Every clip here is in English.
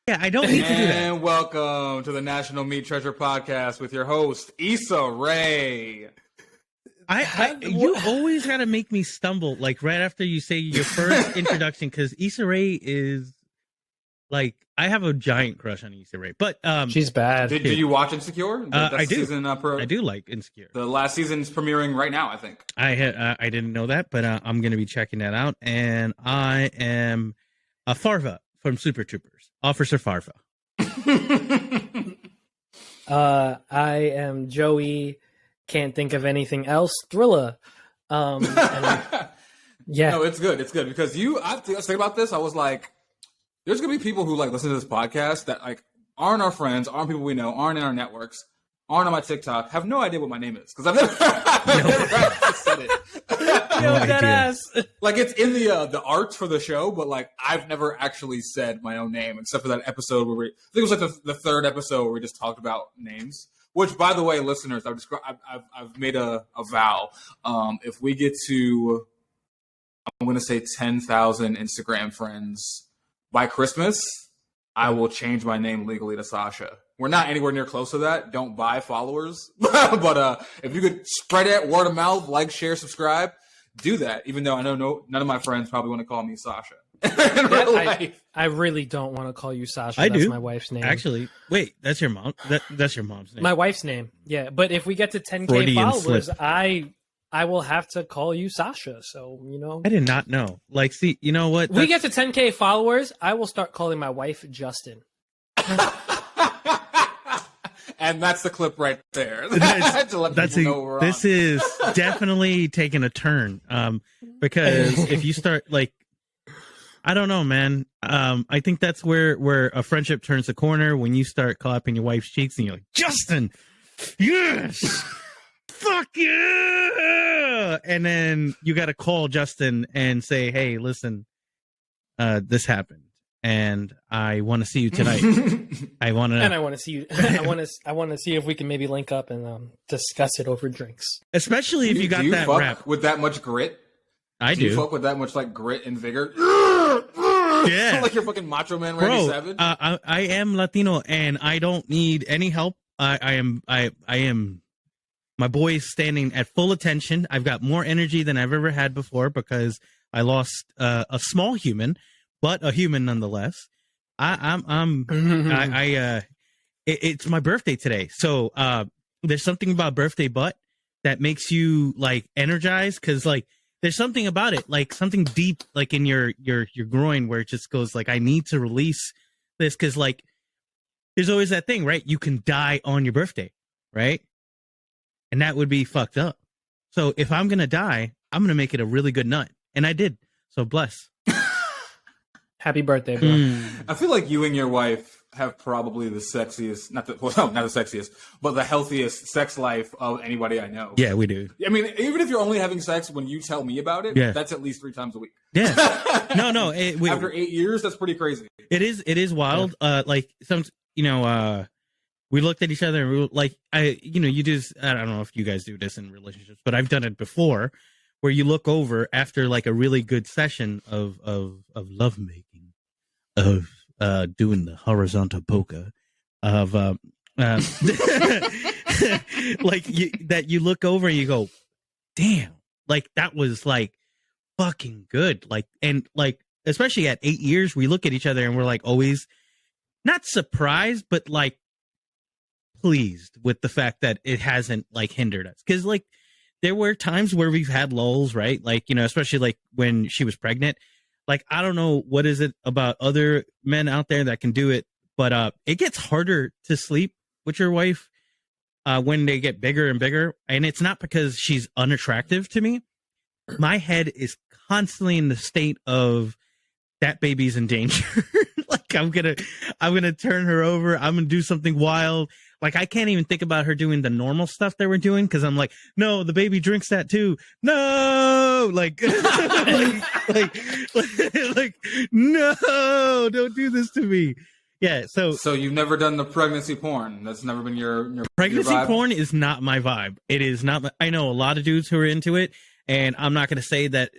Yeah, I don't need to do that. And welcome to the National Meat Treasure Podcast with your host, Sammii Rae. You always gotta make me stumble, like right after you say your first introduction, because Sammii Rae is like, I have a giant crush on Sammii Rae, but she's bad. Did you watch Insecure? I do. Season, I do like Insecure. The last season's premiering right now, I think. I didn't know that, but I'm gonna be checking that out. And I am a Farva from Super Troopers, Officer Farva. I am Joey. Can't think of anything else. Thrilla. Yeah. No, it's good. It's good because I was thinking about this. I was like, there's gonna be people who like listen to this podcast that like aren't our friends, aren't people we know, aren't in our networks, aren't on my TikTok, have no idea what my name is because I've never actually said it. No idea. Like it's in the art for the show, but like I've never actually said my own name except for that episode where I think it was like the third episode where we just talked about names. Which, by the way, listeners, I've made a vow. If we get to, I'm going to say 10,000 Instagram friends by Christmas, I will change my name legally to Sasha. We're not anywhere near close to that. Don't buy followers. But if you could spread it, word of mouth, like, share, subscribe, do that. Even though I know none of my friends probably want to call me Sasha. I really don't want to call you Sasha. That's my wife's name. Actually, wait, that's your mom. That's your mom's name. My wife's name. Yeah, but if we get to 10K Freudian followers, slip. I will have to call you Sasha. So, you know. I did not know. Like, see, you know what? We get to 10K followers, I will start calling my wife Justin. And that's the clip right there. This is definitely taking a turn. Because if you start like, I don't know, man. I think that's where a friendship turns the corner when you start clapping your wife's cheeks and you're like, Justin, yes, fuck yeah. And then you got to call Justin and say, hey, listen, this happened. And I want to see you tonight. I want to see you. I want to see if we can maybe link up and discuss it over drinks. Especially if you got that rap with that much grit. I do. You fuck with that much like grit and vigor. Yeah, like you're fucking Macho Man Randy Savage. I am Latino and I don't need any help. I am. My boy is standing at full attention. I've got more energy than I've ever had before because I lost a small human. But a human nonetheless. It's my birthday today, so there's something about birthday butt that makes you like energized because like there's something about it, like something deep, like in your groin where it just goes like I need to release this because like there's always that thing, right? You can die on your birthday, right? And that would be fucked up. So if I'm gonna die, I'm gonna make it a really good nut, and I did. So bless. Happy birthday, bro. I feel like you and your wife have probably the sexiest, not the sexiest, but the healthiest sex life of anybody I know. Yeah, we do. I mean, even if you're only having sex when you tell me about it, that's at least 3 times a week. Yeah. No. After 8 years, that's pretty crazy. It is wild. Yeah. Like we looked at each other and we were like, you just, I don't know if you guys do this in relationships, but I've done it before where you look over after like a really good session of lovemaking. Of doing the horizontal polka, of like that you look over and you go, damn, like that was like fucking good, like and like especially at 8 years, we look at each other and we're like always not surprised, but like pleased with the fact that it hasn't like hindered us because like there were times where we've had lulls, right? Like especially like when she was pregnant. Like, I don't know what is it about other men out there that can do it, but it gets harder to sleep with your wife when they get bigger and bigger. And it's not because she's unattractive to me. My head is constantly in the state of that baby's in danger. Like I'm gonna turn her over. I'm gonna do something wild. Like I can't even think about her doing the normal stuff that we're doing because I'm like, no, the baby drinks that too. No, like, like, no, don't do this to me. Yeah. So you've never done the pregnancy porn. That's never been your pregnancy your vibe? Porn is not my vibe. It is not. I know a lot of dudes who are into it, And I'm not going to say that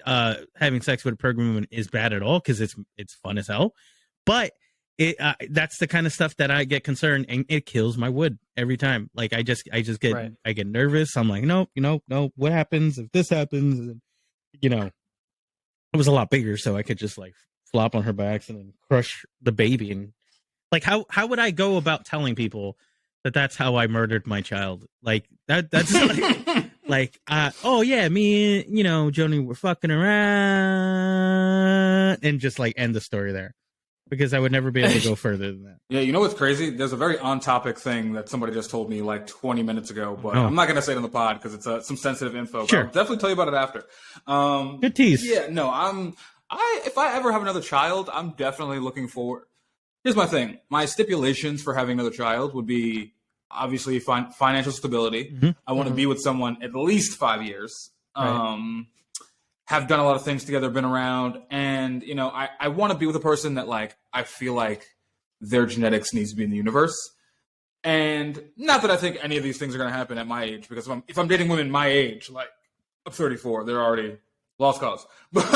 having sex with a pregnant woman is bad at all, because it's fun as hell. But that's the kind of stuff that I get concerned, and it kills my wood every time. Like I just get Right. I get nervous. I'm like, no. What happens if this happens? And, it was a lot bigger, so I could just like flop on her back and then crush the baby. And like, how would I go about telling people that that's how I murdered my child? Like that's like, oh yeah, me, Joni were fucking around, and just like end the story there, because I would never be able to go further than that. Yeah, you know what's crazy? There's a very on-topic thing that somebody just told me like 20 minutes ago, but I'm not going to say it on the pod because it's some sensitive info. Sure. But I'll definitely tell you about it after. Good tease. Yeah, no, if I ever have another child, I'm definitely looking forward. Here's my thing. My stipulations for having another child would be obviously financial stability. Mm-hmm. I want to be with someone at least 5 years. Right. Have done a lot of things together, been around, and I want to be with a person that like I feel like their genetics needs to be in the universe. And not that I think any of these things are going to happen at my age, because if I'm dating women my age, like I'm 34, they're already lost cause. But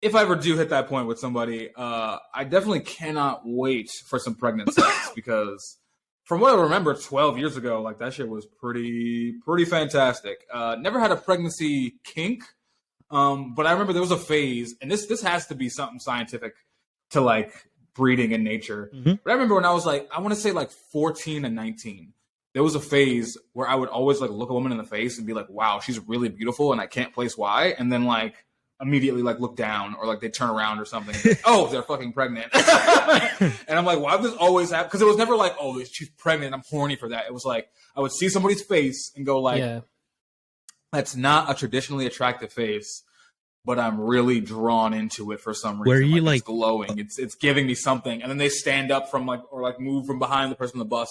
if I ever do hit that point with somebody, I definitely cannot wait for some pregnant sex, because from what I remember 12 years ago, like that shit was pretty fantastic. Never had a pregnancy kink, but I remember there was a phase, and this has to be something scientific to like breeding in nature. Mm-hmm. But I remember when I was like, I want to say like 14 and 19, there was a phase where I would always like look a woman in the face and be like, wow, she's really beautiful, and I can't place why. And then like immediately like look down, or like they turn around or something. Like, oh, they're fucking pregnant. And I'm like, why does this always happen? Because it was never like, oh, she's pregnant, I'm horny for that. It was like I would see somebody's face and go like, that's not a traditionally attractive face, but I'm really drawn into it for some reason. Where you like it's glowing, it's giving me something. And then they stand up from like, or like move from behind the person on the bus,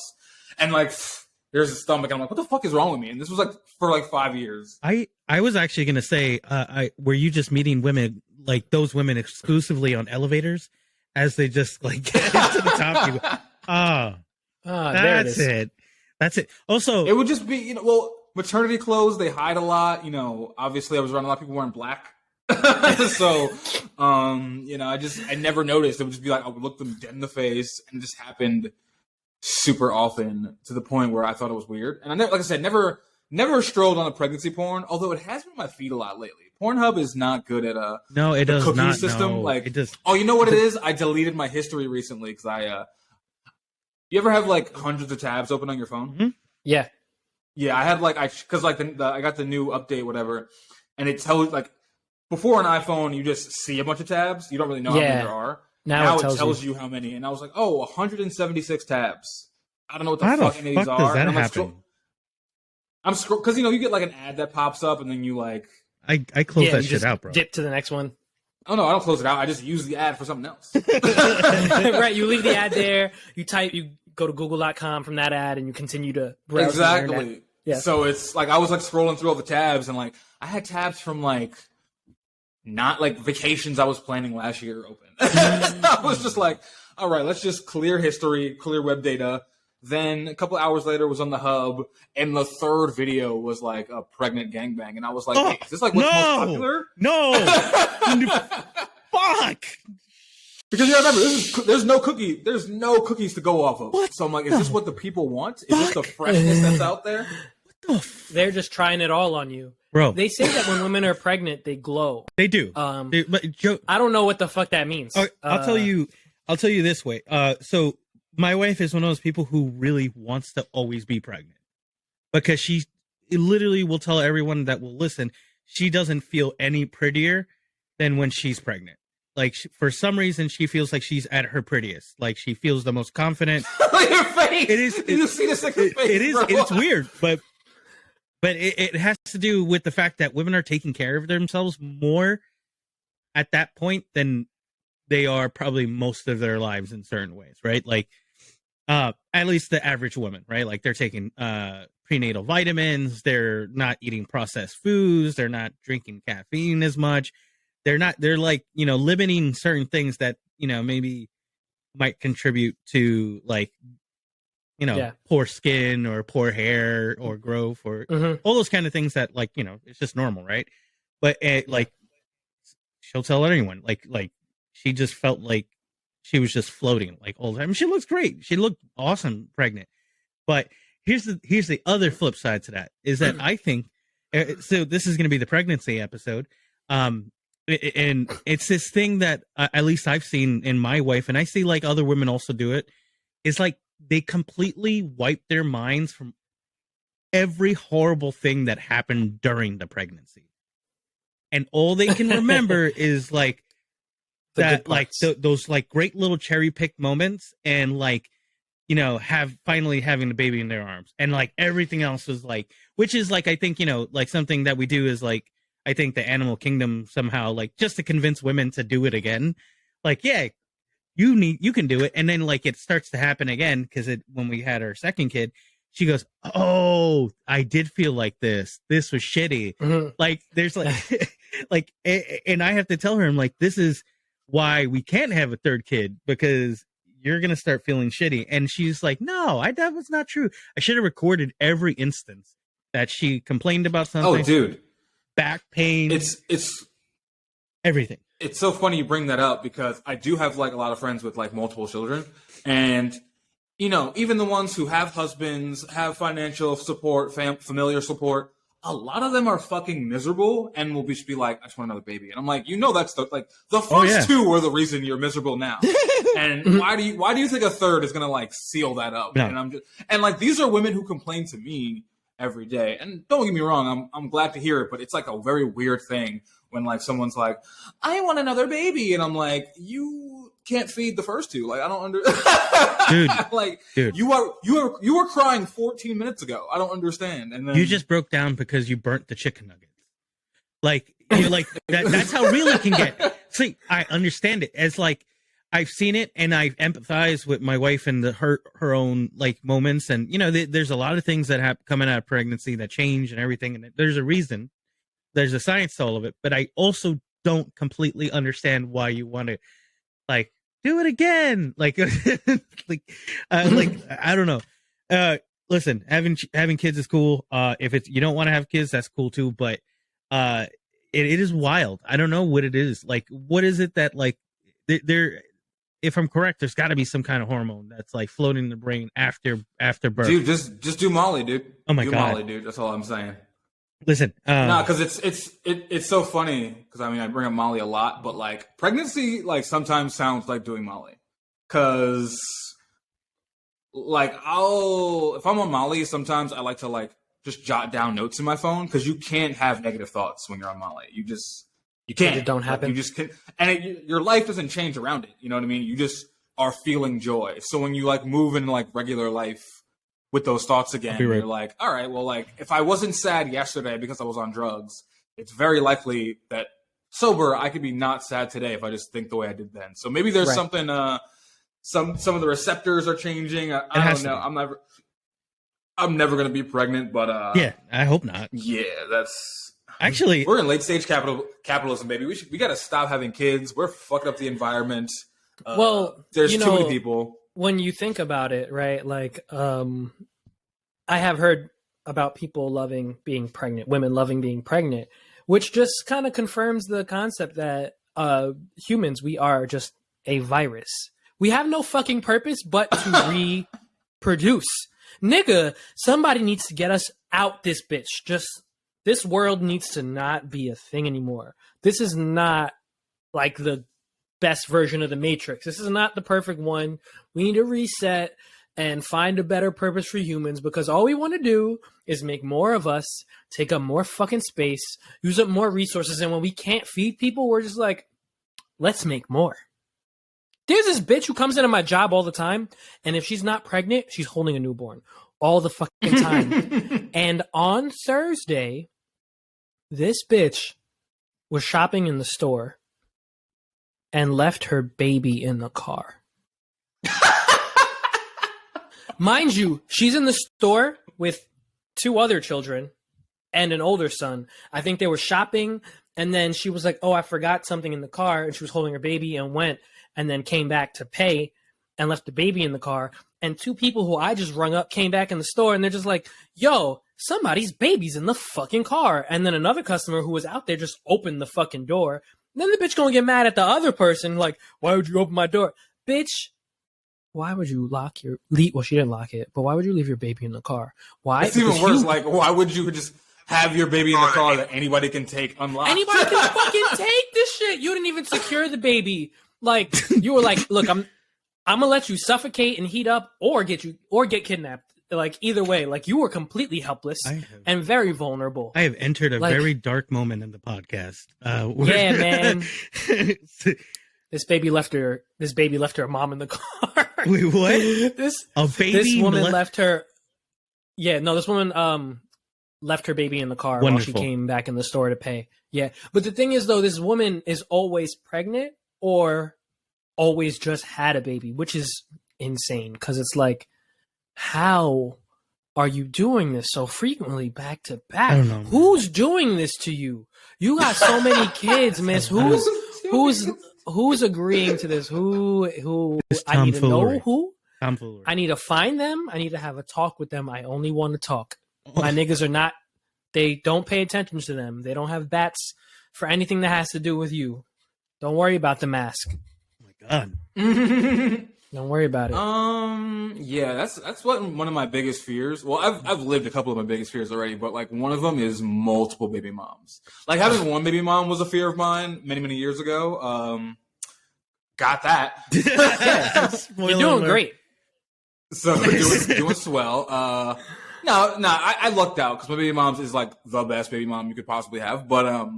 and like there's a stomach, and I'm like, what the fuck is wrong with me? And this was like for like 5 years. I was actually gonna say, were you just meeting women, like those women exclusively on elevators, as they just like get to the top? You go, that's it. That's it. Also, it would just be, maternity clothes, they hide a lot. Obviously I was around a lot of people wearing black. So, I never noticed. It would just be like, I would look them dead in the face, and it just happened super often to the point where I thought it was weird. And I never, like I said, never strolled on a pregnancy porn, although it has been on my feed a lot lately. Pornhub is not good at no, it does cookie not system. No, like, it does. Oh, you know what it is? I deleted my history recently because you ever have like hundreds of tabs open on your phone? Mm-hmm. Yeah. Yeah, I had like I got the new update, whatever, and it tells like before an iPhone you just see a bunch of tabs, you don't really know how many there are. Now it tells you how many, and I was like, oh, 176 tabs. I don't know what the fuck any of these are. Does that and happen? I'm scrolling because you get like an ad that pops up, and then you like I close that shit out, bro. Dip to the next one. Oh no, I don't close it out. I just use the ad for something else. Right, you leave the ad there. You go to google.com from that ad, and you continue to browse. Exactly. Yeah. So it's like I was like scrolling through all the tabs, and like I had tabs from like not like vacations I was planning last year open. I was just like, all right, let's just clear history, clear web data. Then a couple hours later was on the hub, and the third video was like a pregnant gangbang, and I was like, hey, is this like what's most popular? No. Fuck. Because you remember, there's no cookies to go off of. What? So I'm like, is this what the people want? Is this the freshness that's out there? They're just trying it all on you, bro. They say that when women are pregnant, they glow. They do. But Joe, I don't know what the fuck that means. I'll tell you this way. So my wife is one of those people who really wants to always be pregnant, because she literally will tell everyone that will listen, she doesn't feel any prettier than when she's pregnant. Like, for some reason, she feels like she's at her prettiest. Like, she feels the most confident. Your face. It is. You see the second face. It is. Bro. It's weird, but it has to do with the fact that women are taking care of themselves more at that point than they are probably most of their lives in certain ways, right? Like, at least the average woman, right? Like, they're taking prenatal vitamins, they're not eating processed foods, they're not drinking caffeine as much. They're like, limiting certain things that, maybe might contribute to like Yeah. poor skin or poor hair or growth or Mhm. all those kind of things that like, it's just normal, right? But Yeah. she'll tell anyone like she just felt like she was just floating like all the time. She looks great. She looked awesome pregnant. But here's the other flip side to that is that I think so. This is going to be the pregnancy episode, and it's this thing that at least I've seen in my wife, and I see like other women also do it. Is like they completely wipe their minds from every horrible thing that happened during the pregnancy, and all they can remember is like The that, good like parts. those like great little cherry picked moments, and like have finally having the baby in their arms, and like everything else was like, which is like I think like something that we do is like I think the animal kingdom somehow like just to convince women to do it again, like yeah, you can do it, and then like it starts to happen again because when we had our second kid, she goes, oh, I did feel like this was shitty. Mhm. Like there's like like and I have to tell her, I'm like, this is why we can't have a third kid because you're gonna start feeling shitty. And she's like, no, that was not true. I should have recorded every instance that she complained about Oh, something, dude, back pain, it's everything. it's so funny you bring that up because I do have like a lot of friends with like multiple children, and even the ones who have husbands, have financial support, familiar support, a lot of them are fucking miserable and will just be like, I just want another baby. And I'm like, that's the first two were the reason you're miserable now. And why do you think a third is gonna like seal that up? No. And like these are women who complain to me every day. And don't get me wrong, I'm glad to hear it, but it's like a very weird thing when like someone's like, I want another baby, and I'm like, you can't feed the first two. Like I don't Dude, like dude. you were crying 14 minutes ago. I don't understand. And then You just broke down because you burnt the chicken nuggets. Like you're like that's how real it can get. See, I understand it as like I've seen it and I empathize with my wife and her own like moments, and there's a lot of things that have coming out of pregnancy that change and everything, and there's a reason, there's a science to all of it. But I also don't completely understand why you want to like do it again, like like I don't know. Listen, having kids is cool. If it's you don't want to have kids, that's cool too. But it is wild. I don't know what it is. Like, what is it that like there? If I'm correct, there's got to be some kind of hormone that's like floating in the brain after birth. Dude, just do Molly, dude. Oh my do God. Molly, dude. That's all I'm saying. Listen, no, because it's so funny because I mean I bring up Molly a lot, but like pregnancy like sometimes sounds like doing Molly because like if I'm on Molly, sometimes I like to like just jot down notes in my phone because you can't have negative thoughts when you're on Molly. You can't. It don't happen. Like, you just can't, and your life doesn't change around it. You know what I mean? You just are feeling joy. So when you like move in like regular life with those thoughts again, you're like, all right, well, like if I wasn't sad yesterday because I was on drugs, it's very likely that sober I could be not sad today if I just think the way I did then. So maybe there's something. Some of the receptors are changing. I don't know. I'm never gonna be pregnant, but yeah, I hope not. Yeah, that's. Actually, we're in late stage capitalism, baby. We got to stop having kids. We're fucking up the environment. Well, there's too many people. When you think about it, right? Like, I have heard about people loving being pregnant, women loving being pregnant, which just kind of confirms the concept that humans, we are just a virus. We have no fucking purpose but to reproduce. Nigga, somebody needs to get us out this bitch. This world needs to not be a thing anymore. This is not like the best version of the Matrix. This is not the perfect one. We need to reset and find a better purpose for humans because all we want to do is make more of us, take up more fucking space, use up more resources. And when we can't feed people, we're just like, let's make more. There's this bitch who comes into my job all the time. And if she's not pregnant, she's holding a newborn all the fucking time. And on Thursday, this bitch was shopping in the store and left her baby in the car. Mind you, she's in the store with 2 other children and an older son. I think they were shopping, and then she was like, oh, I forgot something in the car, and she was holding her baby and went and then came back to pay. and left the baby in the car. And 2 people who I just rung up came back in the store, and they're just like, yo, somebody's baby's in the fucking car. And then another customer who was out there just opened the fucking door. And then the bitch gonna get mad at the other person, like, why would you open my door? Bitch, why would you lock your... Well, she didn't lock it, but why would you leave your baby in the car? Why? It's even worse. Like, why would you just have your baby in the car that anybody can take unlocked? Anybody can fucking take this shit. You didn't even secure the baby. Like, you were like, look, I'm gonna let you suffocate and heat up or get kidnapped. Like, either way, like, you were completely helpless and very vulnerable. I have entered a very dark moment in the podcast. Yeah, man. This baby left her mom in the car. Wait, what? This woman left her. Yeah, no, this woman left her baby in the car while she came back in the store to pay. Yeah, but the thing is, though, this woman is always pregnant or always just had a baby, which is insane because it's like, how are you doing this so frequently back to back? I don't know. Who's doing this to you? You got so many kids, miss. Who's agreeing to this? Who I need to know who? Tomfoolery. I need to find them. I need to have a talk with them. I only want to talk. My niggas are not, they don't pay attention to them. They don't have bats for anything that has to do with you. Don't worry about the mask. Oh my God. Don't worry about it. Yeah, that's one of my biggest fears. Well, I've lived a couple of my biggest fears already, but like one of them is multiple baby moms. Like having one baby mom was a fear of mine many years ago. Got that. Yeah, you're doing great. So doing swell. No, I lucked out because my baby mom's is like the best baby mom you could possibly have. But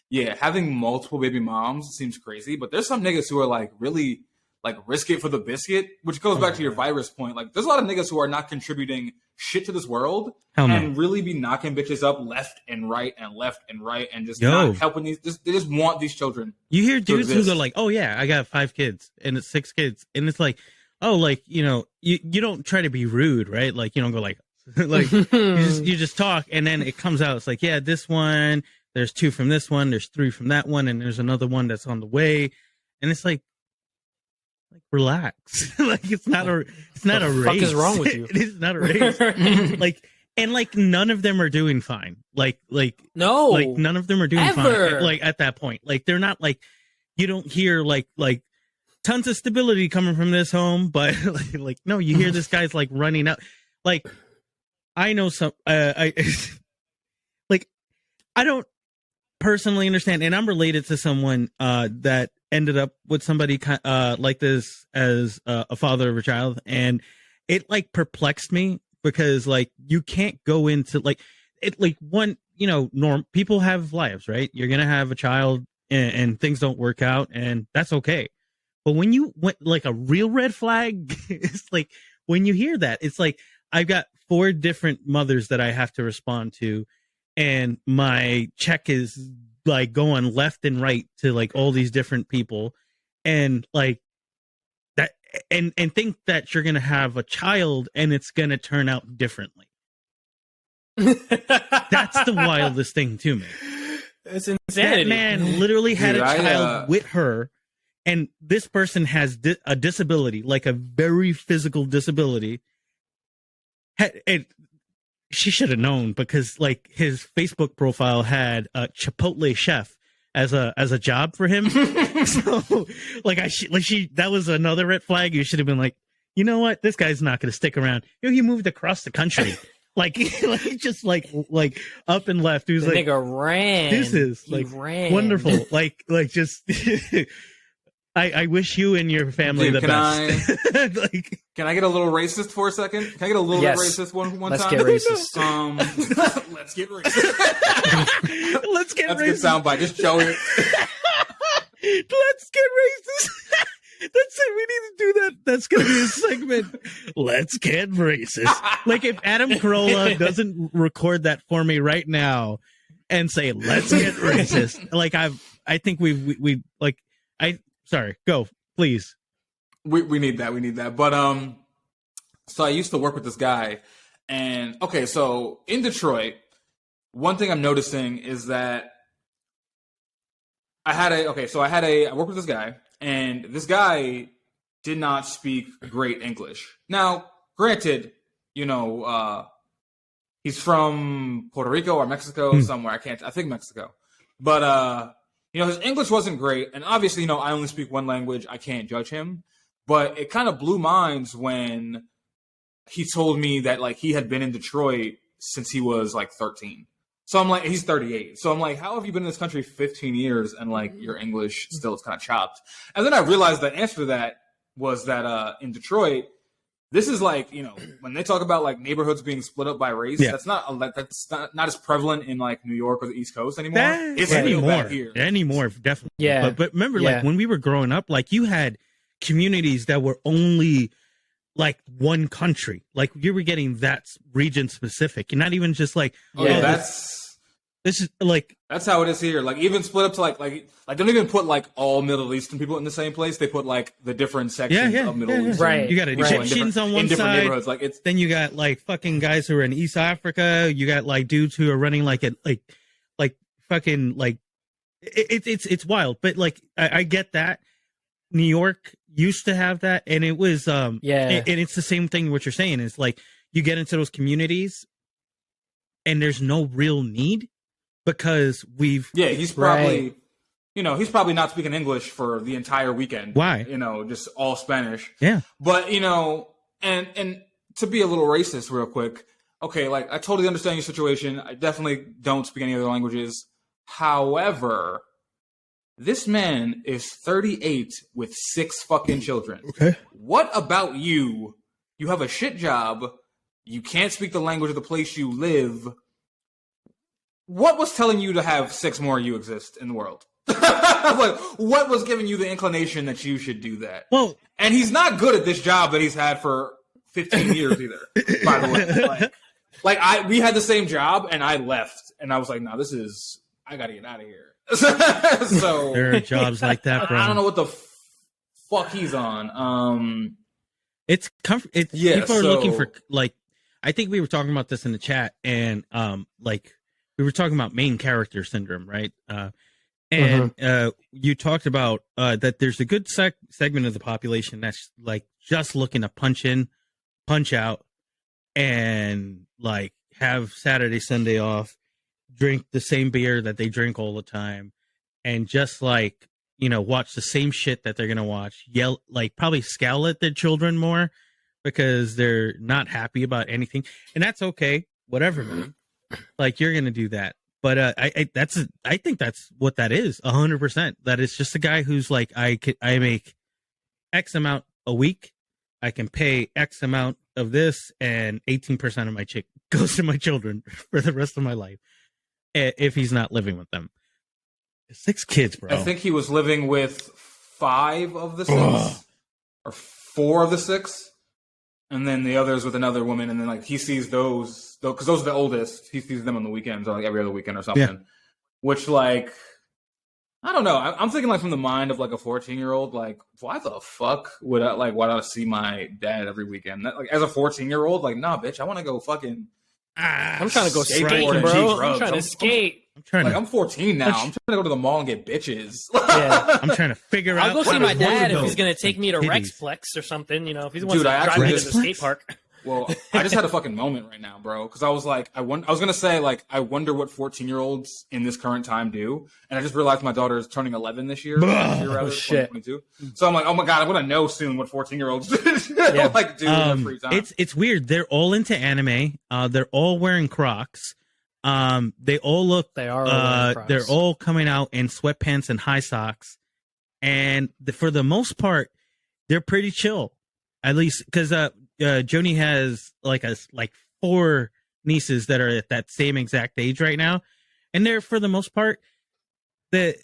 yeah, having multiple baby moms seems crazy. But there's some niggas who are like really like risk it for the biscuit, which goes back to your virus point. Like there's a lot of niggas who are not contributing shit to this world and really be knocking bitches up left and right and just not helping these. They just want these children. You hear dudes who go like, "Oh yeah, I got 5 kids and it's 6 kids," and it's like, "Oh, like you know, you don't try to be rude, right? Like you don't go like, like you just talk, and then it comes out. It's like, yeah, this one, there's 2 from this one, there's 3 from that one, and there's another one that's on the way, and it's like relax. Like it's not a race. What the fuck is wrong with you? It is not a race. Like none of them are doing fine. Like no, like none of them are doing ever. Fine. Like at that point, like they're not like, you don't hear like tons of stability coming from this home, but like no, you hear this guy's like running up. Like I know some I don't personally understand, and I'm related to someone that ended up with somebody like this as a father of a child, and it like perplexed me because like you can't go into like it like one, you know, people have lives, right? You're gonna have a child and things don't work out, and that's okay. But when you went like a real red flag, it's like when you hear that, it's like I've got 4 different mothers that I have to respond to, and my check is like going left and right to like all these different people, and like that, and think that you're gonna have a child and it's gonna turn out differently. That's the wildest thing to me. It's insanity. That man literally had a child with her, and this person has a disability, like a very physical disability. She should have known because like his Facebook profile had a Chipotle chef as a job for him. So like that was another red flag. You should have been like, you know what, this guy's not going to stick around. You know, he moved across the country. like just like up and left. He was the like, nigga ran. This is like wonderful. like just. I wish you and your family the best. Can I get a little racist for a second? Can I get a little bit racist one time? Let's get racist. Let's get racist. Let's get That's racist. That's a good soundbite. Just show it. Let's get racist. That's it. We need to do that. That's going to be a segment. Let's get racist. Like if Adam Carolla doesn't record that for me right now and say, let's get racist. Like I think we like, sorry, go, please. We need that. We need that. But so I used to work with this guy, and okay, so in Detroit, one thing I'm noticing is that I worked with this guy, and this guy did not speak great English. Now, granted, he's from Puerto Rico or Mexico, somewhere. I think Mexico. But, his English wasn't great. And obviously, I only speak one language. I can't judge him. But it kind of blew minds when he told me that, like, he had been in Detroit since he was, like, 13. So I'm like, he's 38. So I'm like, how have you been in this country 15 years and, like, your English still is kind of chopped? And then I realized the answer to that was that in Detroit, this is like, when they talk about like neighborhoods being split up by race, that's not as prevalent in like New York or the East Coast anymore. It's anymore, definitely. Yeah. But remember, like when we were growing up, like you had communities that were only like one country. Like you were getting that region specific, and not even just like this is like that's how it is here. Like even split up to like they don't even put like all Middle Eastern people in the same place. They put like the different sections of Middle East. Right. You got Egyptians on one side. Neighborhoods. Like it's then you got like fucking guys who are in East Africa. You got like dudes who are running like fucking like it's wild. But like I get that. New York used to have that, and it was and it's the same thing. What you're saying is like you get into those communities, and there's no real need because he's probably he's probably not speaking English for the entire weekend. Why? Just all Spanish. Yeah, but and to be a little racist, real quick. Okay, like I totally understand your situation. I definitely don't speak any other languages. However, this man is 38 with 6 fucking children. Okay. What about you? You have a shit job. You can't speak the language of the place you live. What was telling you to have 6 more you exist in the world? Like, what was giving you the inclination that you should do that? Well, and he's not good at this job that he's had for 15 years either, by the way. We had the same job and I left and I was like, no, I gotta get out of here. So there are jobs like that, bro. I don't know what the fuck he's on. It's comfort. People are looking for like. I think we were talking about this in the chat, and like we were talking about main character syndrome, right? And you talked about that there's a good segment of the population that's like just looking to punch in, punch out, and like have Saturday, Sunday off. Drink the same beer that they drink all the time, and just like watch the same shit that they're gonna watch. Yell, like probably scowl at their children more because they're not happy about anything, and that's okay. Whatever, man. Like you're gonna do that, but I think that's what that is. 100%. That is just a guy who's like I make X amount a week. I can pay X amount of this, and 18% of my chick goes to my children for the rest of my life. If he's not living with them. 6 kids, bro. I think he was living with 5 of the 6 or 4 of the 6, and then the others with another woman. And then like he sees those because those are the oldest. He sees them on the weekends or like every other weekend or something. Yeah. Which like I don't know. I'm thinking like from the mind of like a 14-year-old. Like why the fuck would I see my dad every weekend? Like as a 14-year-old, like nah, bitch. I want to go fucking. I'm trying to go skating, bro. I'm trying to skate. I'm 14 now. I'm trying to go to the mall and get bitches. Yeah, I'm trying to figure out. I'll go see my dad if he's gonna take me to Rexplex or something. If he's wants to drive me to the skate park. Well, I just had a fucking moment right now, bro, because I was like, I was gonna say like, I wonder what 14-year-olds in this current time do, and I just realized my daughter is turning 11 this year. Shit! 2022. So I'm like, oh my god, I'm gonna know soon what 14-years do in their free time. It's weird. They're all into anime. They're all wearing Crocs. They all look. They are. All they're all coming out in sweatpants and high socks, and for the most part, they're pretty chill. At least because Joni has like 4 nieces that are at that same exact age right now, and they're for the most part they're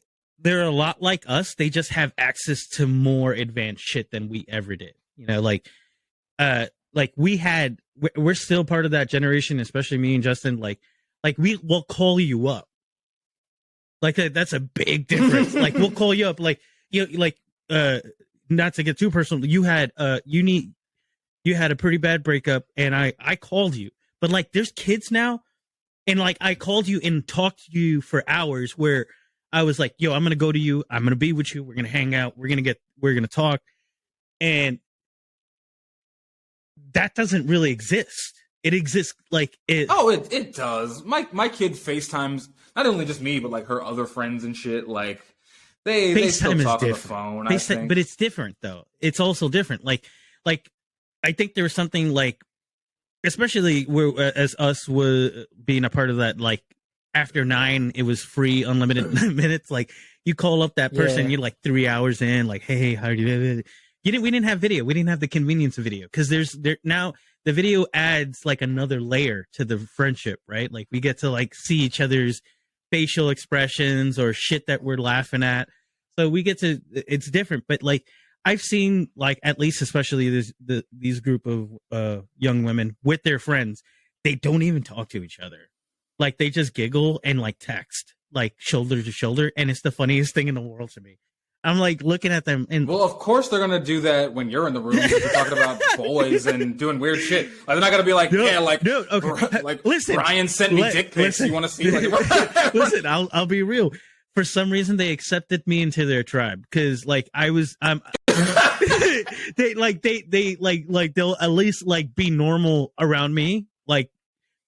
a lot like us. They just have access to more advanced shit than we ever did. We're still part of that generation, especially me and Justin. Like we will call you up. Like that's a big difference. Like we'll call you up. Like not to get too personal. You had a pretty bad breakup, and I called you. But like, there's kids now, and like I called you and talked to you for hours. Where I was like, "Yo, I'm gonna go to you. I'm gonna be with you. We're gonna hang out. We're gonna talk." And that doesn't really exist. It exists like it. Oh, it does. My kid FaceTimes not only just me, but like her other friends and shit. Like they still talk on the phone. I think. But it's different though. It's also different. Like I think there was something like, especially where as us were being a part of that. Like after 9, it was free, unlimited minutes. Like you call up that person, you're like 3 hours in. Like, hey, how do you? We didn't have video. We didn't have the convenience of video because there now. The video adds like another layer to the friendship, right? Like we get to like see each other's facial expressions or shit that we're laughing at. So we get to, it's different. But like I've seen like, at least especially these group of young women with their friends, they don't even talk to each other. Like they just giggle and like text, like shoulder to shoulder. And it's the funniest thing in the world to me. I'm like looking at them and well, of course they're gonna do that when you're in the room. You're talking about boys and doing weird shit. Like, they're not gonna be like, like listen, Brian sent me dick pics. You want to see? Like, listen, I'll be real. For some reason, they accepted me into their tribe because like I was, they'll at least like be normal around me, like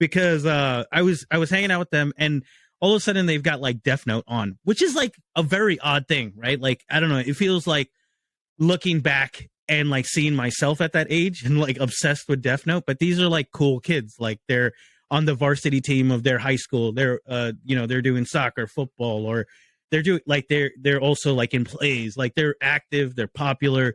because I was hanging out with them and. All of a sudden they've got like Death Note on, which is like a very odd thing, right? Like, I don't know. It feels like looking back and like seeing myself at that age and like obsessed with Death Note. But these are like cool kids. Like they're on the varsity team of their high school. They're, they're doing soccer, football, or they're doing like, they're also like in plays, like they're active, they're popular.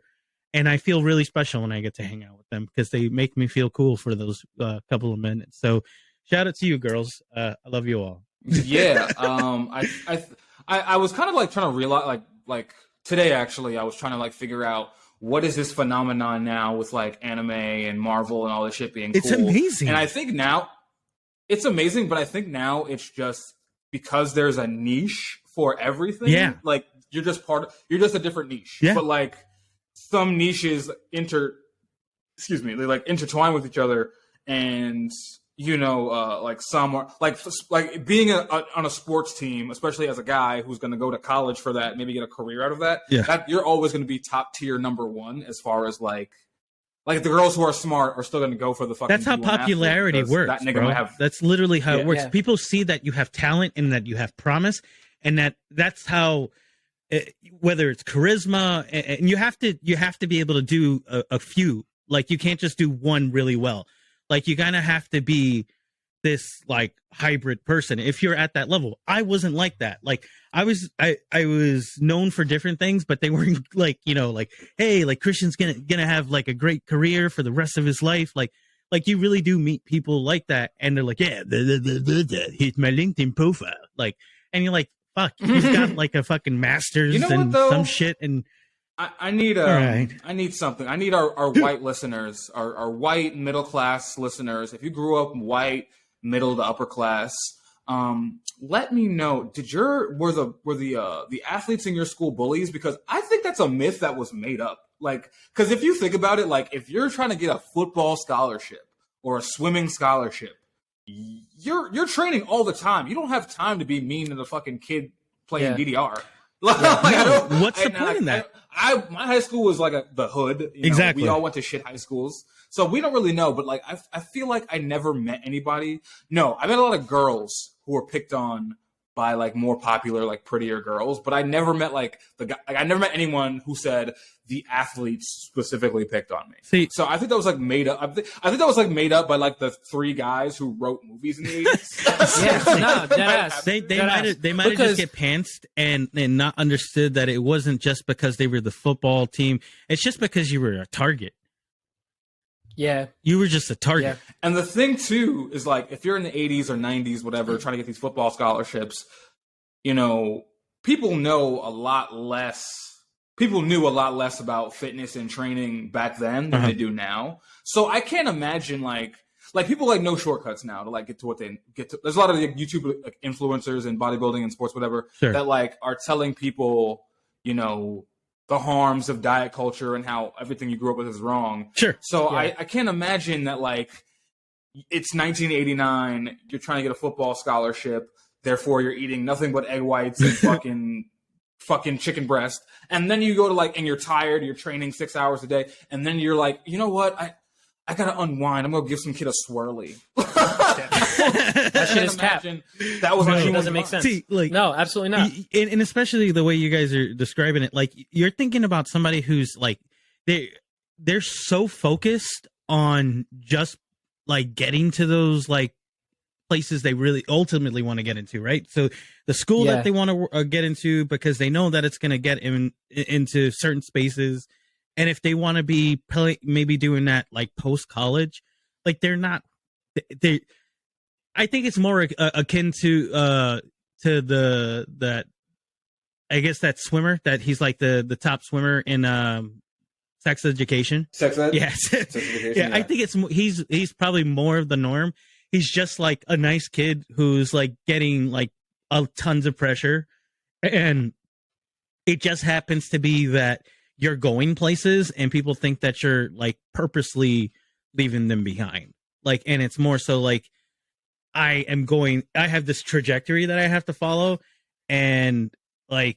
And I feel really special when I get to hang out with them because they make me feel cool for those couple of minutes. So shout out to you girls. I love you all. Yeah, I was kind of like trying to realize like today actually I was trying to like figure out what is this phenomenon now with like anime and Marvel and all this shit being cool. It's amazing. And I think now it's amazing, but I think now it's just because there's a niche for everything. Yeah, like you're just a different niche. Yeah, but like some niches they like intertwine with each other and. Like some are like being on a sports team, especially as a guy who's going to go to college for that, maybe get a career out of that. Yeah, that you're always going to be top tier number one as far as like the girls who are smart are still going to go for the fucking. That's how popularity works. That nigga bro. That's literally how it works. Yeah. People see that you have talent and that you have promise, and that's how. Whether it's charisma, and you have to be able to do a few. Like you can't just do one really well. Like you kind of have to be this like hybrid person if you're at that level. I wasn't like that. Like I was known for different things, but they weren't like, like, hey, like Christian's gonna have like a great career for the rest of his life. Like you really do meet people like that, and they're like, yeah, he's my LinkedIn profile. Like, and you're like, fuck, he's got like a fucking master's and some shit and. I need I need something. I need our white listeners, our white middle class listeners. If you grew up white, middle to upper class, let me know. Were the athletes in your school bullies? Because I think that's a myth that was made up. Like, because if you think about it, like if you're trying to get a football scholarship or a swimming scholarship, you're training all the time. You don't have time to be mean to the fucking kid playing DDR. What's the point in that? My high school was like the hood. Exactly. We all went to shit high schools. So we don't really know. But like, I feel like I never met anybody. No, I met a lot of girls who were picked on by like more popular, like prettier girls. But I never met like the guy. Like, I never met anyone who said the athletes specifically picked on me. See, so I think that was like made up. I think that was like made up by like the 3 guys who wrote movies in the 80s. They might have just get pantsed and not understood that it wasn't just because they were the football team. It's just because you were a target. Yeah. You were just a target. Yeah. And the thing too is like if you're in the 80s or 90s, whatever, trying to get these football scholarships, people know a lot less. People knew a lot less about fitness and training back then than they do now. So I can't imagine like people like know shortcuts now to like get to what they get to. There's a lot of like, YouTube like, influencers in bodybuilding and sports, whatever, that like are telling people, the harms of diet culture and how everything you grew up with is wrong. Sure. So I can't imagine that like it's 1989, you're trying to get a football scholarship, therefore you're eating nothing but egg whites and fucking fucking chicken breast, and then you go to like, and you're tired, you're training 6 hours a day, and then you're like, you know what, I gotta unwind. I'm gonna give some kid a swirly. That shit is cap. That was It doesn't make sense. See, like, no, absolutely not. And especially the way you guys are describing it, like you're thinking about somebody who's like they're so focused on just like getting to those like places they really ultimately want to get into, right? So the school that they want to get into because they know that it's going to get into certain spaces, and if they want to be maybe doing that like post college, like they're not. I think it's more akin to that. I guess that swimmer that he's like the top swimmer in sex education. Sex ed? Yes. Sex education, yeah, I think he's probably more of the norm. He's just like a nice kid who's like getting like tons of pressure, and it just happens to be that you're going places and people think that you're like purposely leaving them behind. Like, and it's more so like I have this trajectory that I have to follow, and like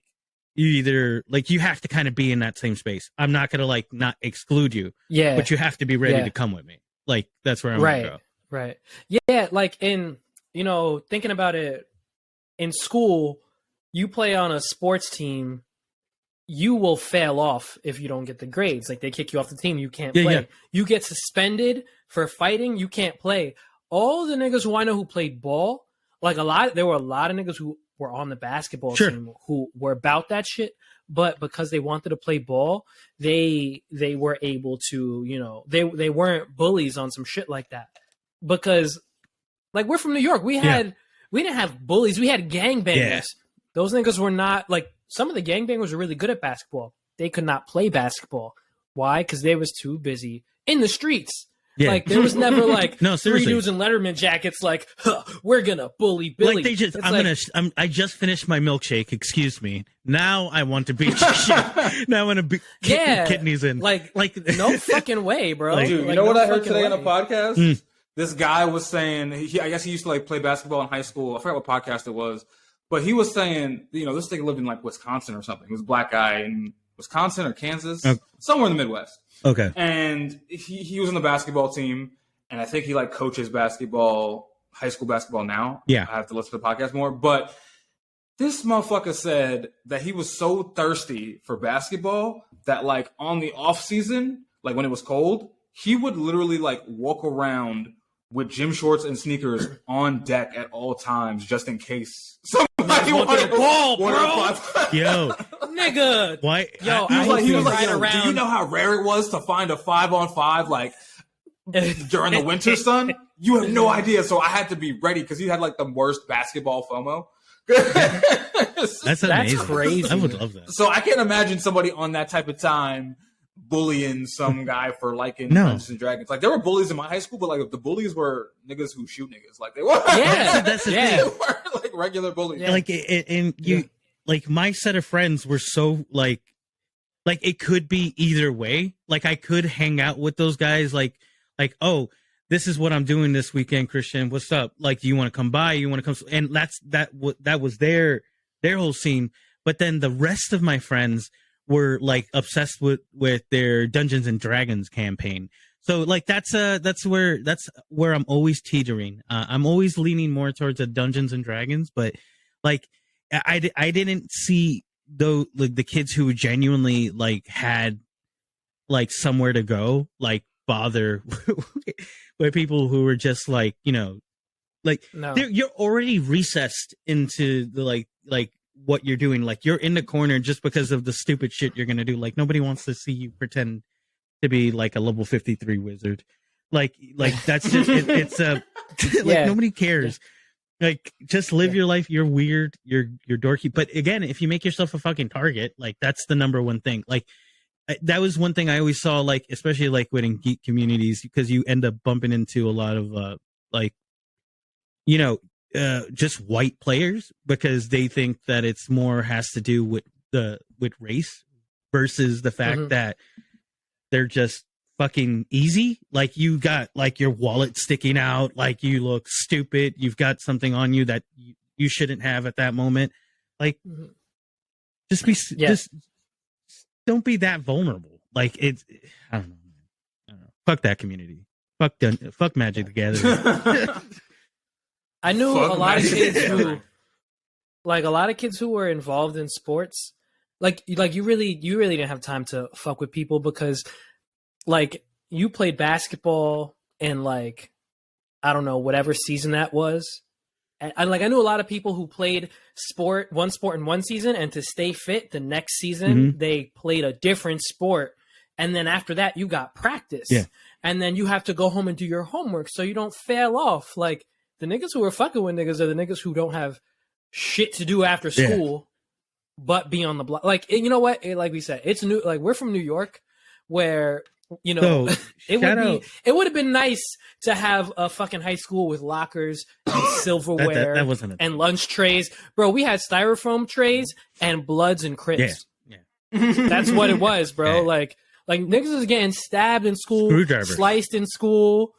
you have to kind of be in that same space. I'm not gonna like not exclude you, but you have to be ready to come with me. Like that's where I'm gonna go. Right. Yeah, like in, thinking about it, in school, you play on a sports team, you will fail off if you don't get the grades. Like they kick you off the team, you can't play. Yeah. You get suspended for fighting, you can't play. All the niggas who I know who played ball, like there were a lot of niggas who were on the basketball team who were about that shit, but because they wanted to play ball, they were able to, they weren't bullies on some shit like that. Because like we're from New York, we didn't have bullies, we had gangbangers. Yeah. Those niggas were not like, some of the gangbangers were really good at basketball. They could not play basketball. Why? Because they was too busy in the streets. Yeah. Like there was never like no, three dudes in Letterman jackets like, we're gonna bully Billy. Like they just I just finished my milkshake, excuse me. Now I want to beat your shit. Now I want to beat kidneys in. Like no fucking way, bro. Like, dude, like, you know what I heard today on a podcast? This guy was saying, I guess he used to like play basketball in high school. I forgot what podcast it was, but he was saying, this thing lived in like Wisconsin or something. He was a black guy in Wisconsin or Kansas, somewhere in the Midwest. Okay. And he was on the basketball team, and I think he like coaches basketball, high school basketball now. Yeah. I have to listen to the podcast more, but this motherfucker said that he was so thirsty for basketball that like on the off season, like when it was cold, he would literally like walk around with gym shorts and sneakers on deck at all times, just in case somebody wanted a ball, bro. Yo, nigga. Why? Yo, he was like, do you know how rare it was to find a 5-on-5 like during the winter, son? You have no idea. So I had to be ready because he had like the worst basketball FOMO. That's amazing. That's crazy. I would love that. So I can't imagine somebody on that type of time bullying some guy for liking Dungeons and Dragons. Like there were bullies in my high school, but like the bullies were niggas who shoot niggas. Like they were. Yeah, that's the thing. They weren't like regular bullies. Yeah. Like like my set of friends were so like it could be either way. Like I could hang out with those guys. Like oh, this is what I'm doing this weekend, Christian. What's up? Like, do you want to come by? You want to come? And that was their whole scene. But then the rest of my friends were like obsessed with their Dungeons and Dragons campaign. So like that's where I'm always teetering. I'm always leaning more towards the Dungeons and Dragons, but like I didn't see though like the kids who genuinely like had like somewhere to go like bother with people who were just like like you're already recessed into the like what you're doing. Like you're in the corner just because of the stupid shit you're gonna do. Like nobody wants to see you pretend to be like a level 53 wizard. Like that's just it's like nobody cares. Like just live your life. You're weird. You're dorky. But again, if you make yourself a fucking target, like that's the number one thing. Like that was one thing I always saw, like especially like within geek communities, because you end up bumping into a lot of like just white players because they think that it's more has to do with race versus the fact that they're just fucking easy. Like you got like your wallet sticking out, like you look stupid. You've got something on you that you shouldn't have at that moment. Like just don't be that vulnerable. Like it's, I don't know. Fuck that community. Fuck Magic the Gathering. I knew Fuck a lot of Magic kids the who, Gathering. like a lot of kids who were involved in sports. Like you really didn't have time to fuck with people because, like, you played basketball in like, I don't know, whatever season that was. And I knew a lot of people who played one sport in one season, and to stay fit the next season, they played a different sport. And then after that, you got practice. Yeah. And then you have to go home and do your homework so you don't fail off. Like, the niggas who are fucking with niggas are the niggas who don't have shit to do after school but be on the block. Like, you know what? Like we said, it's new. Like, we're from New York, where, you know, it would have been nice to have a fucking high school with lockers and silverware that wasn't and lunch trays. Bro, we had styrofoam trays and Bloods and Crips. Yeah. That's what it was, bro. Yeah. Like niggas was getting stabbed in school, Screwdriver. sliced in school.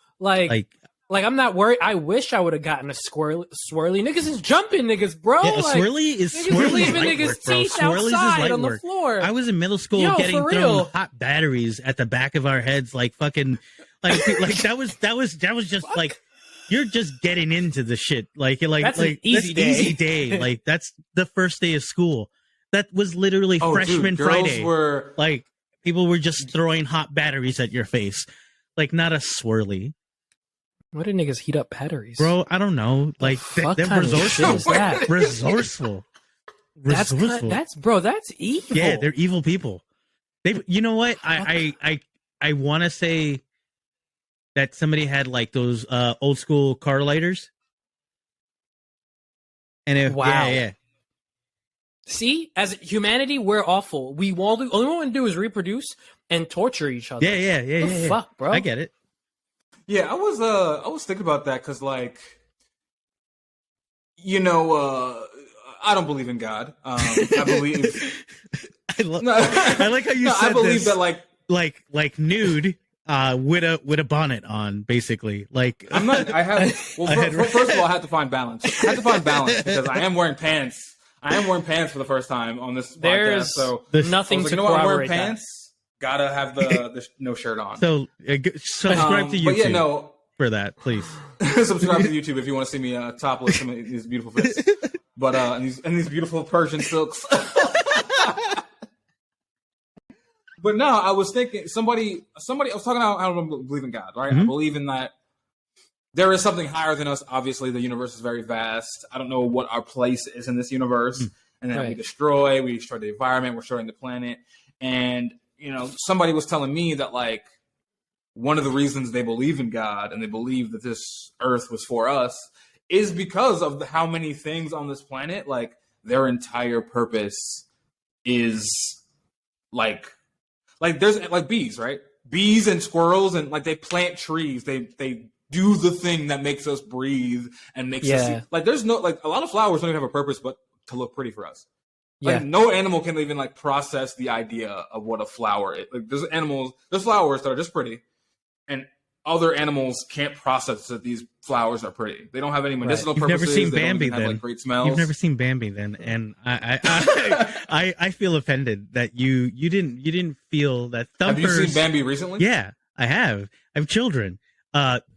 Like, I'm not worried. I wish I would have gotten a swirly. Niggas is jumping niggas, bro. Yeah, like, swirly is leaving light niggas' work, bro. teeth Swirlies is outside light on the work. floor. I was in middle school getting for thrown real. hot batteries at the back of our heads, like fucking, like that was just Fuck. like, you're just getting into the shit. That's an easy day. Easy day. Like, that's the first day of school. That was literally freshman Friday. Like, people were just throwing hot batteries at your face. Like, not a swirly. What did niggas heat up batteries? Bro, I don't know. Like, fuck they're kind of resourceful. shit is that? Resourceful. That's evil. Yeah, they're evil people. You know what? I want to say that somebody had like those old school car lighters. And Wow. yeah. See, as humanity, we're awful. We all do. Only what we want to do is reproduce and torture each other. Yeah. Fuck, bro. I get it. Yeah, I was thinking about that because, like, you know, I don't believe in God. I believe. I like how you said I believe this, that, like nude, with a bonnet on, basically. Like, I'm not. I have. Well, first of all, I have to find balance. I have to find balance because I am wearing pants. I am wearing pants for the first time on this podcast. There's So nothing like, to you know what? I'm wearing corroborate that. pants. Gotta have the no shirt on. So subscribe to YouTube But yeah, no. for that, please. Subscribe to YouTube if you want to see me topless in these beautiful fists. But and these beautiful Persian silks. But no, I was thinking somebody I was talking about, I don't believe in God, right? Mm-hmm. I believe in that there is something higher than us. Obviously, the universe is very vast. I don't know what our place is in this universe. And then we destroy the environment, we're destroying the planet. And, you know, somebody was telling me that, like, one of the reasons they believe in God and they believe that this earth was for us is because of how many things on this planet, like, their entire purpose is, like there's, like, bees, right? Bees and squirrels, and, like, they plant trees. They do the thing that makes us breathe and makes us see. Like, there's no, like, a lot of flowers don't even have a purpose but to look pretty for us. Like, no animal can even, like, process the idea of what a flower is. Like, there's flowers that are just pretty, and other animals can't process that these flowers are pretty. They don't have any medicinal purposes. You've never seen they Bambi, don't even have, then. like, great smells. You've never seen Bambi, then, and I feel offended that you didn't feel that Thumper's... Have you seen Bambi recently? Yeah, I have. I have children.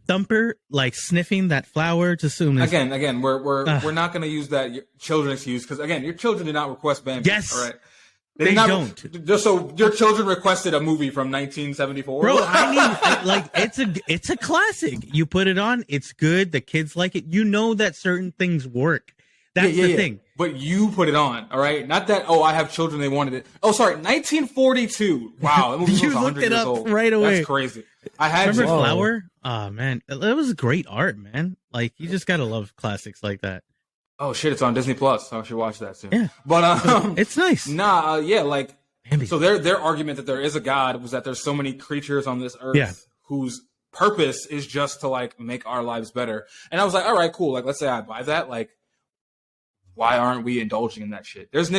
Thumper, like, sniffing that flower to assume Again, we're not going to use that children excuse because, again, your children did not request Bambi. Yes, all right. They don't. Just so your children requested a movie from 1974. Bro, it's a classic. You put it on, it's good. The kids like it. You know that certain things work. That's the thing. But you put it on, all right? Not that, I have children, they wanted it. Oh, sorry, 1942. Wow, that movie was You 100 looked it years up old. right away. That's crazy. I had Remember to. Flower? Oh, man. That was great art, man. Like, you just gotta love classics like that. Oh, shit, it's on Disney Plus. I should watch that soon. Yeah. But, it's nice. Like, Bambi. so their argument that there is a God was that there's so many creatures on this earth whose purpose is just to, like, make our lives better. And I was like, all right, cool. Like, let's say I buy that. Like, why aren't we indulging in that shit? There's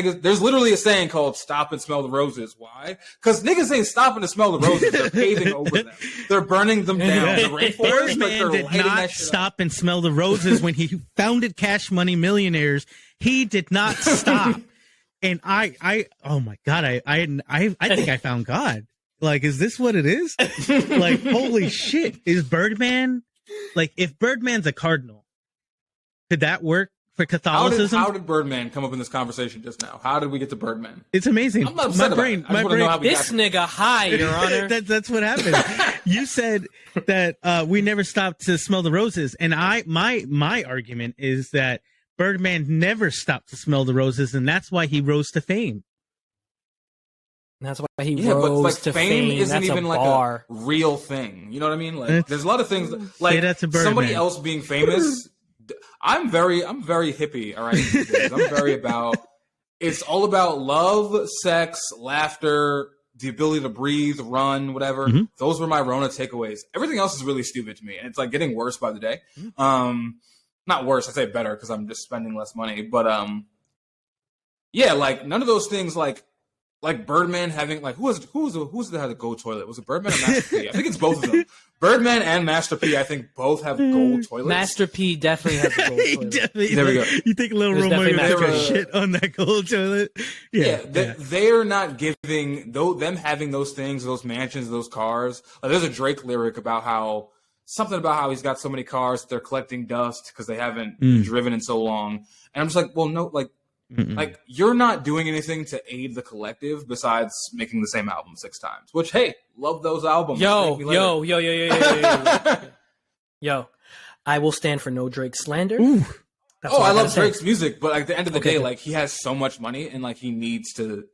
literally a saying called "stop and smell the roses." Why? Because niggas ain't stopping to smell the roses. They're paving over them. They're burning them down. The rainforest, like, they're did lighting not that shit stop and smell the roses when he founded Cash Money Millionaires. He did not stop. And oh my God, I think I found God. Like, is this what it is? Like, holy shit. Is Birdman, like, if Birdman's a cardinal, could that work for Catholicism? How did Birdman come up in this conversation just now? How did we get to Birdman? It's amazing. I'm not upset about it. I just wanna know how we This got there. nigga high, Your Honor. That's what happened. You said that we never stopped to smell the roses, and my argument is that Birdman never stopped to smell the roses, and that's why he rose to fame. That's why he Yeah, but rose like to fame fame. isn't That's even a like bar. a real thing. You know what I mean? Like, there's a lot of things like that's a Birdman. somebody else being famous. I'm very hippie. All right, these days. I'm very about. It's all about love, sex, laughter, the ability to breathe, run, whatever. Mhm. Those were my Rona takeaways. Everything else is really stupid to me, and it's like getting worse by the day. Not worse. I say better because I'm just spending less money. But yeah, like none of those things like Birdman having like who's that had the gold toilet? Was it Birdman or Master P? I think it's both of them. Birdman and Master P, I think both have gold toilets. Master P definitely has a gold toilet. There we go. You think Lil There's Romeo definitely took a Master P. shit on that gold toilet? Yeah, they're not giving them having those things, those mansions, those cars. Like, there's a Drake lyric about something about how he's got so many cars that they're collecting dust because they haven't been driven in so long. And I'm just like, well, no, like you're not doing anything to aid the collective besides making the same album 6 times. Which, hey, love those albums. Yo. I will stand for no Drake slander. Ooh. That's all I love gotta say. Drake's music, but at the end of the day, like he has so much money and like he needs to.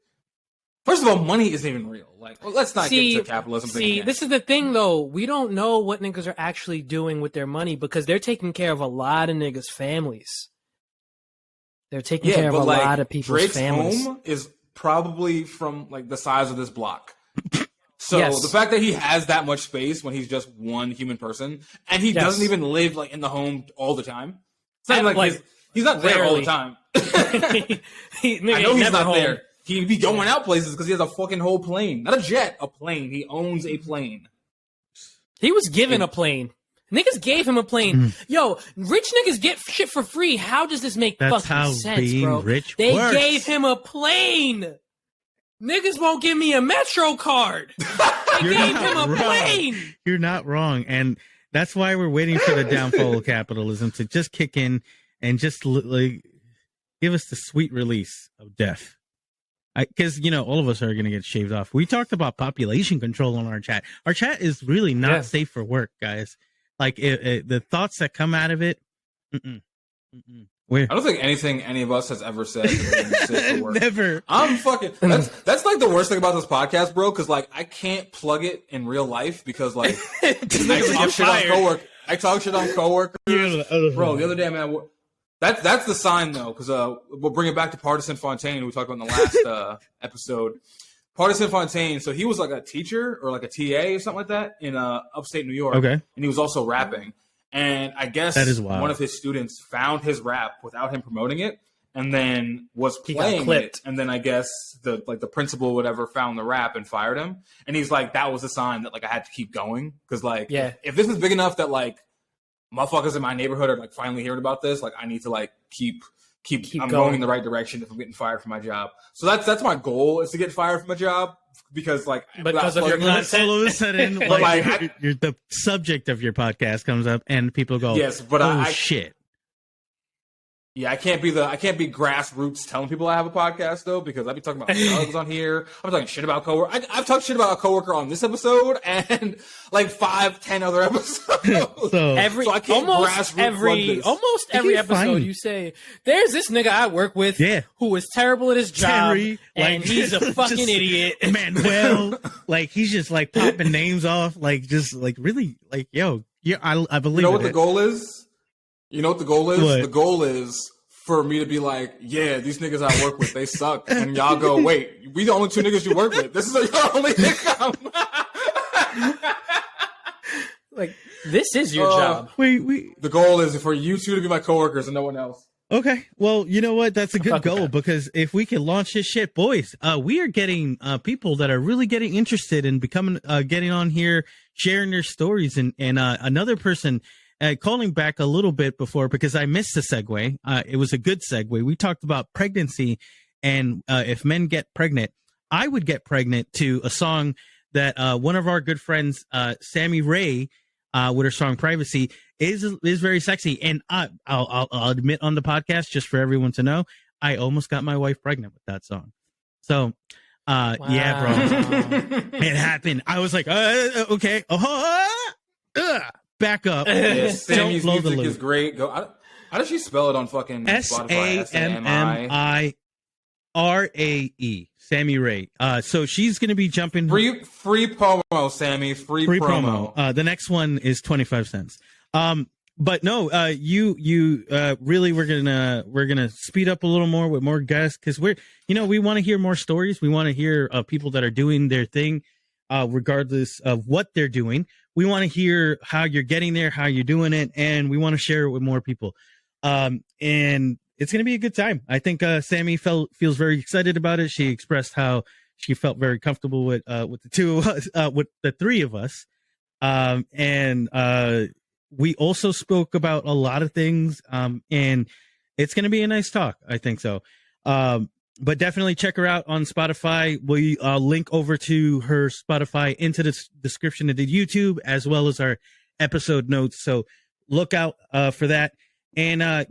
First of all, money isn't even real. Like, well, let's not get to capitalism. See, this is the thing though. We don't know what niggas are actually doing with their money because they're taking care of a lot of niggas' families. They're taking care of a lot of people's Drake's families. home is probably from like the size of this block. So Yes. the fact that he has that much space when he's just one human person and he doesn't even live like in the home all the time. It's not And, like he's not there all the rarely. time. Nigga I know ain't he's never not home. there. He'd be going out places because he has a fucking whole plane. Not a jet, a plane. He owns a plane. He was given a plane. Niggas gave him a plane. Yo, rich niggas get shit for free. How does this make That's fucking how sense, being bro? rich They works. gave him a plane. Niggas won't give me a Metro card. They You're gave not him a wrong. plane. You're not wrong, and that's why we're waiting for the downfall of capitalism to just kick in and just like give us the sweet release of death. Because all of us are going to get shaved off. We talked about population control on our chat. Our chat is really not safe for work, guys. Like the thoughts that come out of it. I don't think anything any of us has ever said is safe for work. Never. I'm fucking. That's like the worst thing about this podcast, bro. Because like I can't plug it in real life because like I talk shit on coworkers. Bro, the other day, man. That's the sign though, because we'll bring it back to Partisan Fontaine, who we talked about in the last episode. Partisan Fontaine, so he was like a teacher or like a TA or something like that in upstate New York. Okay. And he was also rapping. And I guess That is wild. one of his students found his rap without him promoting it and then was He got playing clipped. it. And then I guess the principal or whatever found the rap and fired him. And he's like, that was a sign that like I had to keep going. Because like if this is big enough that like motherfuckers in my neighborhood are like finally hearing about this, like I need to like keep I'm going in the right direction if I'm getting fired from my job. So that's my goal, is to get fired from a job because like Because of your content. All of a sudden, the subject of your podcast comes up and people go, yes, but shit. Yeah, I can't be grassroots telling people I have a podcast though, because I'd be talking about drugs on here. I'm talking shit about coworker. I've talked shit about a coworker on this episode and like 5-10 other episodes. So I can't almost every episode you say, "There's this nigga I work with, who is terrible at his job, Terry, and he's a fucking idiot." Manuel, like he's just like popping names off, like just like really, like I believe. You know what the goal is? You know what the goal is? What? The goal is for me to be like, yeah, these niggas I work with, they suck. And y'all go, wait, we the only 2 niggas you work with. This is your only income. Like, this is your job. The goal is for you 2 to be my coworkers and no one else. Okay, well, you know what? That's a good goal, because if we can launch this shit, boys, we are getting people that are really getting interested in becoming, getting on here, sharing their stories, and another person calling back a little bit before, because I missed the segue. It was a good segue. We talked about pregnancy And if men get pregnant, I would get pregnant to a song that one of our good friends, Sammii Rae, with her song "Privacy," is very sexy. And I'll admit on the podcast, just for everyone to know, I almost got my wife pregnant with that song. So, yeah, bro, it happened. I was like, okay, back up. Yeah, Sammy's blow the music loop. is great. Go. How does she spell it on fucking Spotify? Sammii Rae, Sammii Rae. So she's going to be jumping. Free promo, Sammy. Free promo. The next one is 25 cents. But no, you really we're gonna speed up a little more with more guests because we want to hear more stories. We want to hear people that are doing their thing, regardless of what they're doing. We want to hear how you're getting there, how you're doing it, and we want to share it with more people. And it's going to be a good time. I think Sammii feels very excited about it. She expressed how she felt very comfortable with the two of us, with the three of us. And we also spoke about a lot of things, and it's going to be a nice talk. I think so. But definitely check her out on Spotify. We link over to her Spotify into the description of the YouTube, as well as our episode notes. So look out for that. And I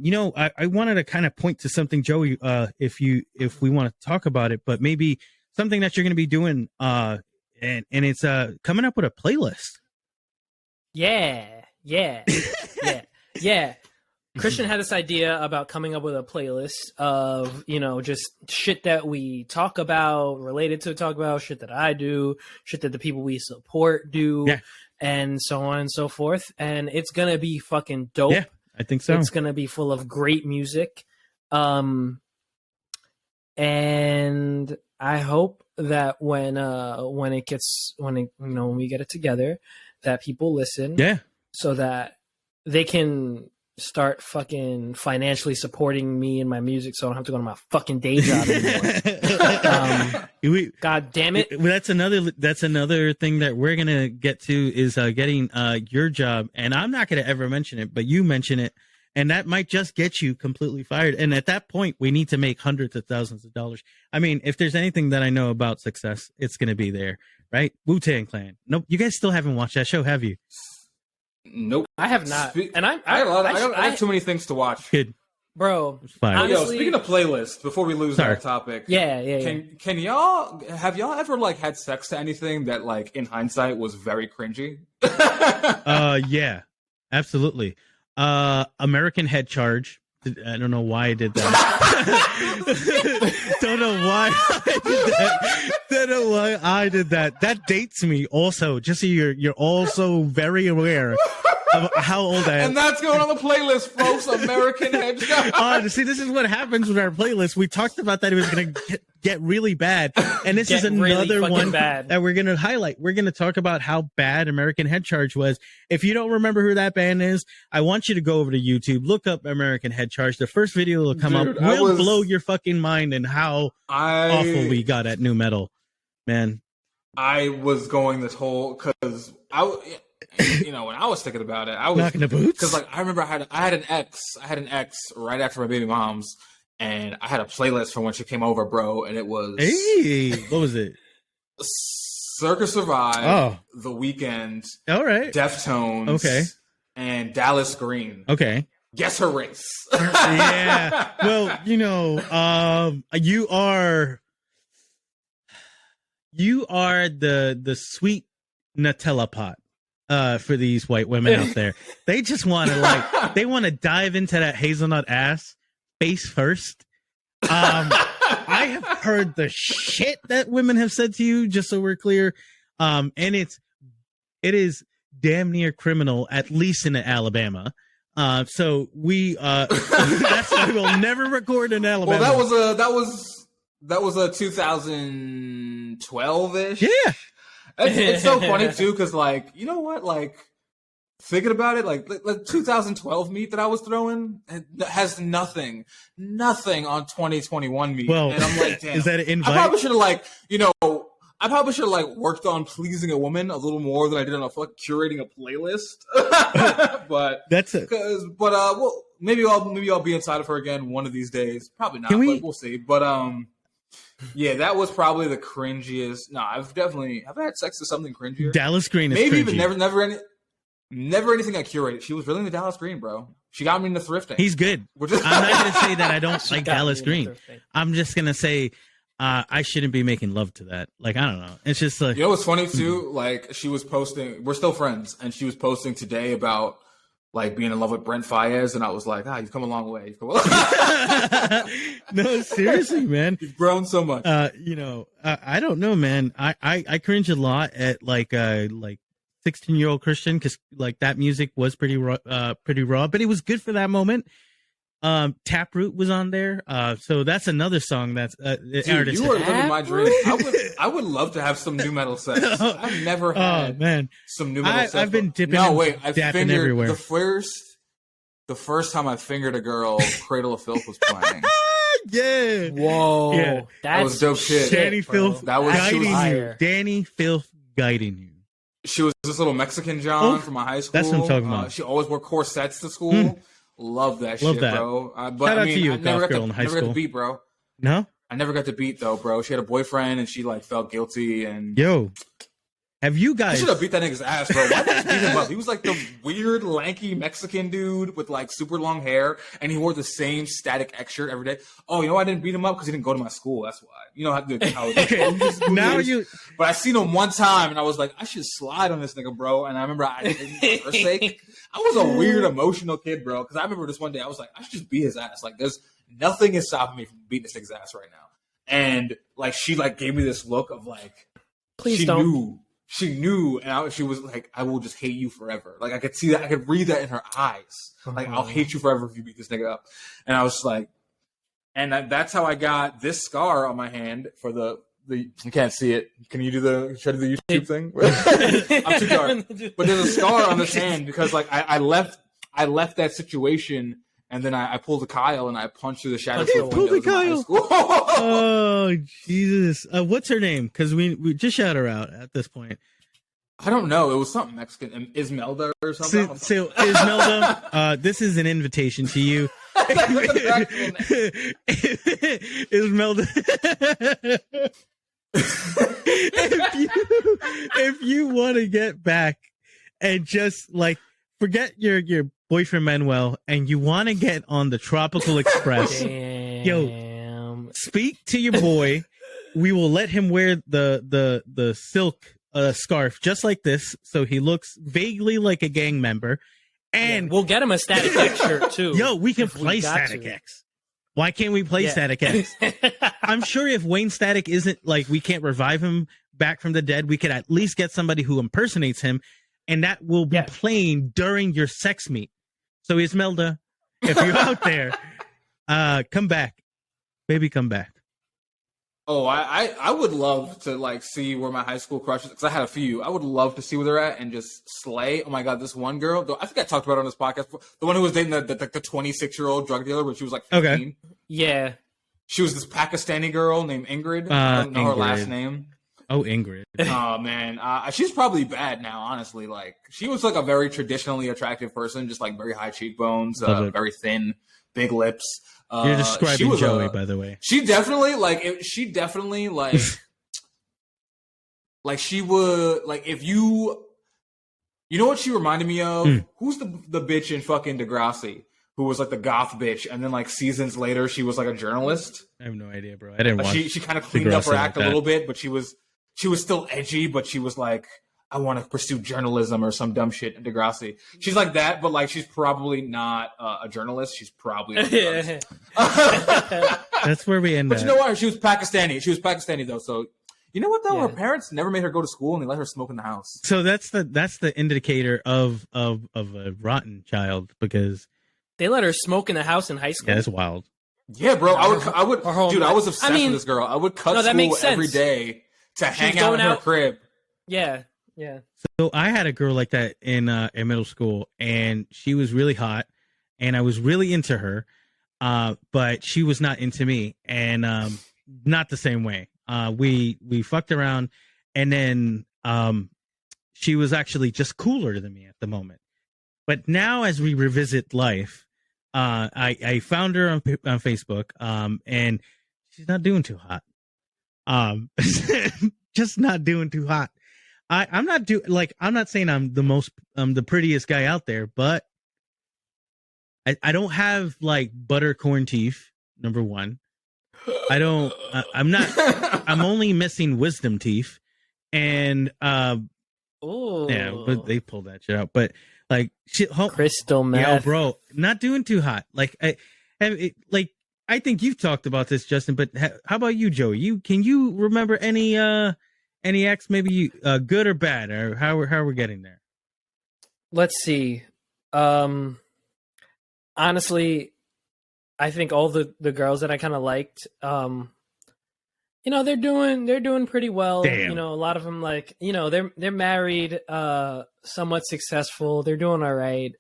wanted to kind of point to something, Joey, if we want to talk about it, but maybe something that you're going to be doing, and it's coming up with a playlist. Yeah. Christian had this idea about coming up with a playlist of, just shit that we talk about, related to talk about, shit that I do, shit that the people we support do, and so on and so forth. And it's going to be fucking dope. Yeah, I think so. It's going to be full of great music. And I hope that when we get it together, that people listen. Yeah. So that they can start fucking financially supporting me and my music, so I don't have to go to my fucking day job anymore. God damn it! That's another thing that we're gonna get to is getting your job, and I'm not gonna ever mention it, but you mention it, and that might just get you completely fired. And at that point, we need to make hundreds of thousands of dollars. I mean, if there's anything that I know about success, it's gonna be there, right? Wu-Tang Clan. Nope, you guys still haven't watched that show, have you? Nope, I have not. And I have too many things to watch. Good, bro. Fine. Yo, speaking of playlists, before we lose that topic, Can y'all have ever had sex to anything that in hindsight was very cringy? Yeah, absolutely. American Head Charge. I don't know why I did that. Don't know why I did that. That dates me also, just so you're also very aware of how old I am. And that's going on the playlist, folks. American Head Charge. See, this is what happens with our playlist. We talked about that it was going to get really bad, and this is another one that we're going to highlight. We're going to talk about how bad American Head Charge was. If you don't remember who that band is, I want you to go over to YouTube, look up American Head Charge. The first video will come up will blow your fucking mind and how awful we got at nu metal, man. I was going this whole because when I was thinking about it, I was knocking the boots because I remember I had an ex right after my baby mom's. And I had a playlist from when she came over, bro, and it was... Hey, what was it? Circa Survive, The Weeknd, all right, Deftones, okay, and Dallas Green. Okay. Guess her race. Yeah. Well, you are the sweet Nutella pot for these white women out there. They just want to they want to dive into that hazelnut ass face first. I have heard the shit that women have said to you, just so we're clear. And it is damn near criminal, at least in Alabama. So we that's why we'll never record in Alabama. Well, that was a 2012-ish. Yeah. It's so funny too, because you know what, thinking about it, the 2012 meat that I was throwing has nothing on 2021 meat. Well, and I'm like, damn. Is that an invite? I probably should have worked on pleasing a woman a little more than I did on curating a playlist. But that's it. Well, maybe I'll be inside of her again one of these days. Probably not, but we'll see. But Yeah, that was probably the cringiest. No, I've had sex with something cringier. Dallas Green is Maybe cringy. even never anything I curated. She was really into Dallas Green, bro. She got me into thrifting. He's good. I'm not going to say that I don't like Dallas Green. I'm just going to say I shouldn't be making love to that. Like, I don't know. It's just like... You know what's funny, too? Like, she was posting... We're still friends. And she was posting today about, like, being in love with Brent Faiyaz. And I was like, you've come a long way. You've come a long No, seriously, man. You've grown so much. I don't know, man. I cringe a lot at, like 16-year-old Christian, because like that music was pretty raw, but it was good for that moment. Taproot was on there, so that's another song that's Dude, you are living my dream. I would love to have some new metal sex. I've never had some new metal sex. I've been dipping. No, wait, I fingered everywhere. The first time I fingered a girl, Cradle of Filth was playing. Yeah. Whoa. Yeah. That was dope shit. Danny Filth guiding you. fire. Danny Filth guiding you. She was this little Mexican John from my high school. That's what I'm talking about. She always wore corsets to school. Love that shit, bro. But Shout out I mean, to you, I never goth girl in high never got school. to beat, bro. No? I never got to beat though, bro. She had a boyfriend and she like felt guilty and Yo, have you I guys... should have beat that nigga's ass, bro. Why did I beat him up? He was like the weird, lanky Mexican dude with like super long hair, and he wore the same Static X shirt every day. Oh, you know, I didn't beat him up because he didn't go to my school. That's why. You know how Now you... But I seen him one time, and I was like, I should slide on this nigga, bro. And I remember I didn't for her sake. I was a weird, emotional kid, bro. Because I remember this one day, I was like, I should just beat his ass. Like, there's nothing is stopping me from beating this nigga's ass right now. And like, she like gave me this look of like, Please she don't. She knew, and she was like, I will just hate you forever. Like, I could see that. I could read that in her eyes. Like, I'll hate you forever if you beat this nigga up. And I was like, and that's how I got this scar on my hand for the you can't see it. Can you try to do the YouTube thing? I'm too dark. But there's a scar on this hand because, like, I left that situation, and then I pulled a Kyle, and I punched through the shadow. Pulled a Kyle. Oh, Jesus. What's her name? Because we just shout her out at this point. I don't know. It was something Mexican. Ismelda or something. So Ismelda, this is an invitation to you. Ismelda, if you want to get back and just like forget your boyfriend Manuel and you want to get on the Tropical Express, yo, speak to your boy. We will let him wear the silk scarf just like this, so he looks vaguely like a gang member. And we'll get him a Static X shirt too. Yo, we can play Static X. Why can't we play Static X? I'm sure if Wayne Static isn't like, we can't revive him back from the dead, we could at least get somebody who impersonates him, and that will be playing during your sex meet. So Ismelda, if you're out there, come back, baby, come back. Oh, I would love to like see where my high school crushes, because I had a few. I would love to see where they're at and just slay. Oh my god, this one girl, though, I think I talked about it on this podcast. The one who was dating the 26-year-old drug dealer, but she was like 15. Okay. Yeah. She was this Pakistani girl named Ingrid. I don't know her last name. Oh, Ingrid. Oh man, she's probably bad now. Honestly, like she was like a very traditionally attractive person, just like very high cheekbones, very thin, big lips. You're describing Joey, by the way. She definitely like like she would like if you know what she reminded me of? Who's the bitch in fucking Degrassi who was like the goth bitch, and then like seasons later she was like a journalist? I have no idea, bro. I didn't watch. She kind of cleaned up her act a little bit, but she was still edgy, but she was like, I want to pursue journalism or some dumb shit in Degrassi. She's like that, but like she's probably not a journalist. She's probably That's where we end up. But you know what? She was Pakistani. She was Pakistani though, so you know what though? Her parents never made her go to school, and they let her smoke in the house. So that's the indicator of a rotten child, because they let her smoke in the house in high school. Yeah, that's wild. Yeah, bro. I would, dude. I was obsessed with this girl. I would cut school every day to hang out in her crib. Yeah. Yeah. So I had a girl like that in middle school, and she was really hot, and I was really into her, but she was not into me, and not the same way. We fucked around, and then she was actually just cooler than me at the moment. But now, as we revisit life, I found her on Facebook, and she's not doing too hot. Just not doing too hot. I'm not saying I'm the prettiest guy out there, but I don't have like buttercorn teeth. Number one, I don't. I'm not. I'm only missing wisdom teeth, and Oh, yeah, but they pulled that shit out. But like shit, crystal meth, yo, bro, not doing too hot. Like I think you've talked about this, Justin. But how about you, Joey? Can you remember any ex, maybe good or bad, or how we're getting there? Let's see. Honestly, I think all the girls that I kind of liked, they're doing pretty well. Damn. You know, a lot of them, like, they're married, somewhat successful. They're doing all right.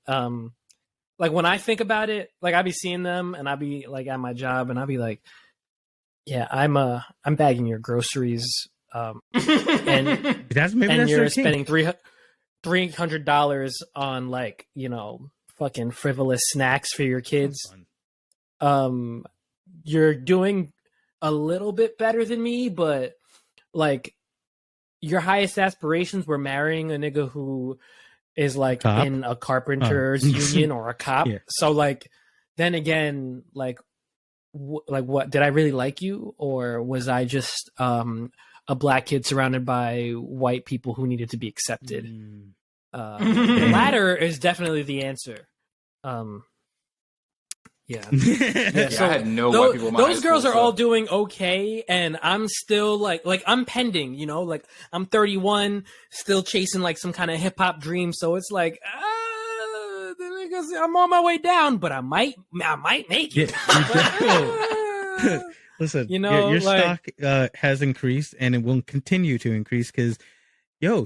Like when I think about it, like I be seeing them and I be like at my job and I be like, yeah, I'm bagging your groceries. And that's you're spending $300 on like, fucking frivolous snacks for your kids. You're doing a little bit better than me, but like your highest aspirations were marrying a nigga who is like cop? In a carpenter's union or a cop. Yeah. So like, then again, like what did I really like you, or was I just a black kid surrounded by white people who needed to be accepted? The latter is definitely the answer. Yeah. So I had no white people in my those high girls school, are all doing okay, and I'm still like I'm pending, like I'm 31, still chasing like some kind of hip hop dream. So it's like, I'm on my way down, but I might make it. Listen, your stock has increased, and it will continue to increase because,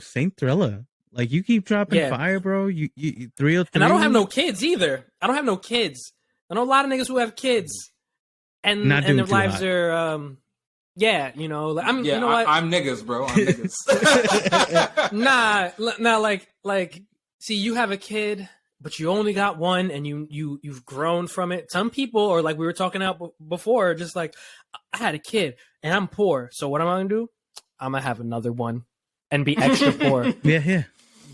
Saint Thrilla, like you keep dropping fire, bro. You 303, and I don't have no kids either. I don't have no kids. I know a lot of niggas who have kids, and their lives hot. are, I'm. You know what? I'm niggas, bro. I'm niggas. nah. Like, see, you have a kid, but you only got one, and you've grown from it. Some people, or like we were talking about before, just like I had a kid and I'm poor, so what am I gonna do? I'm gonna have another one and be extra poor. Yeah.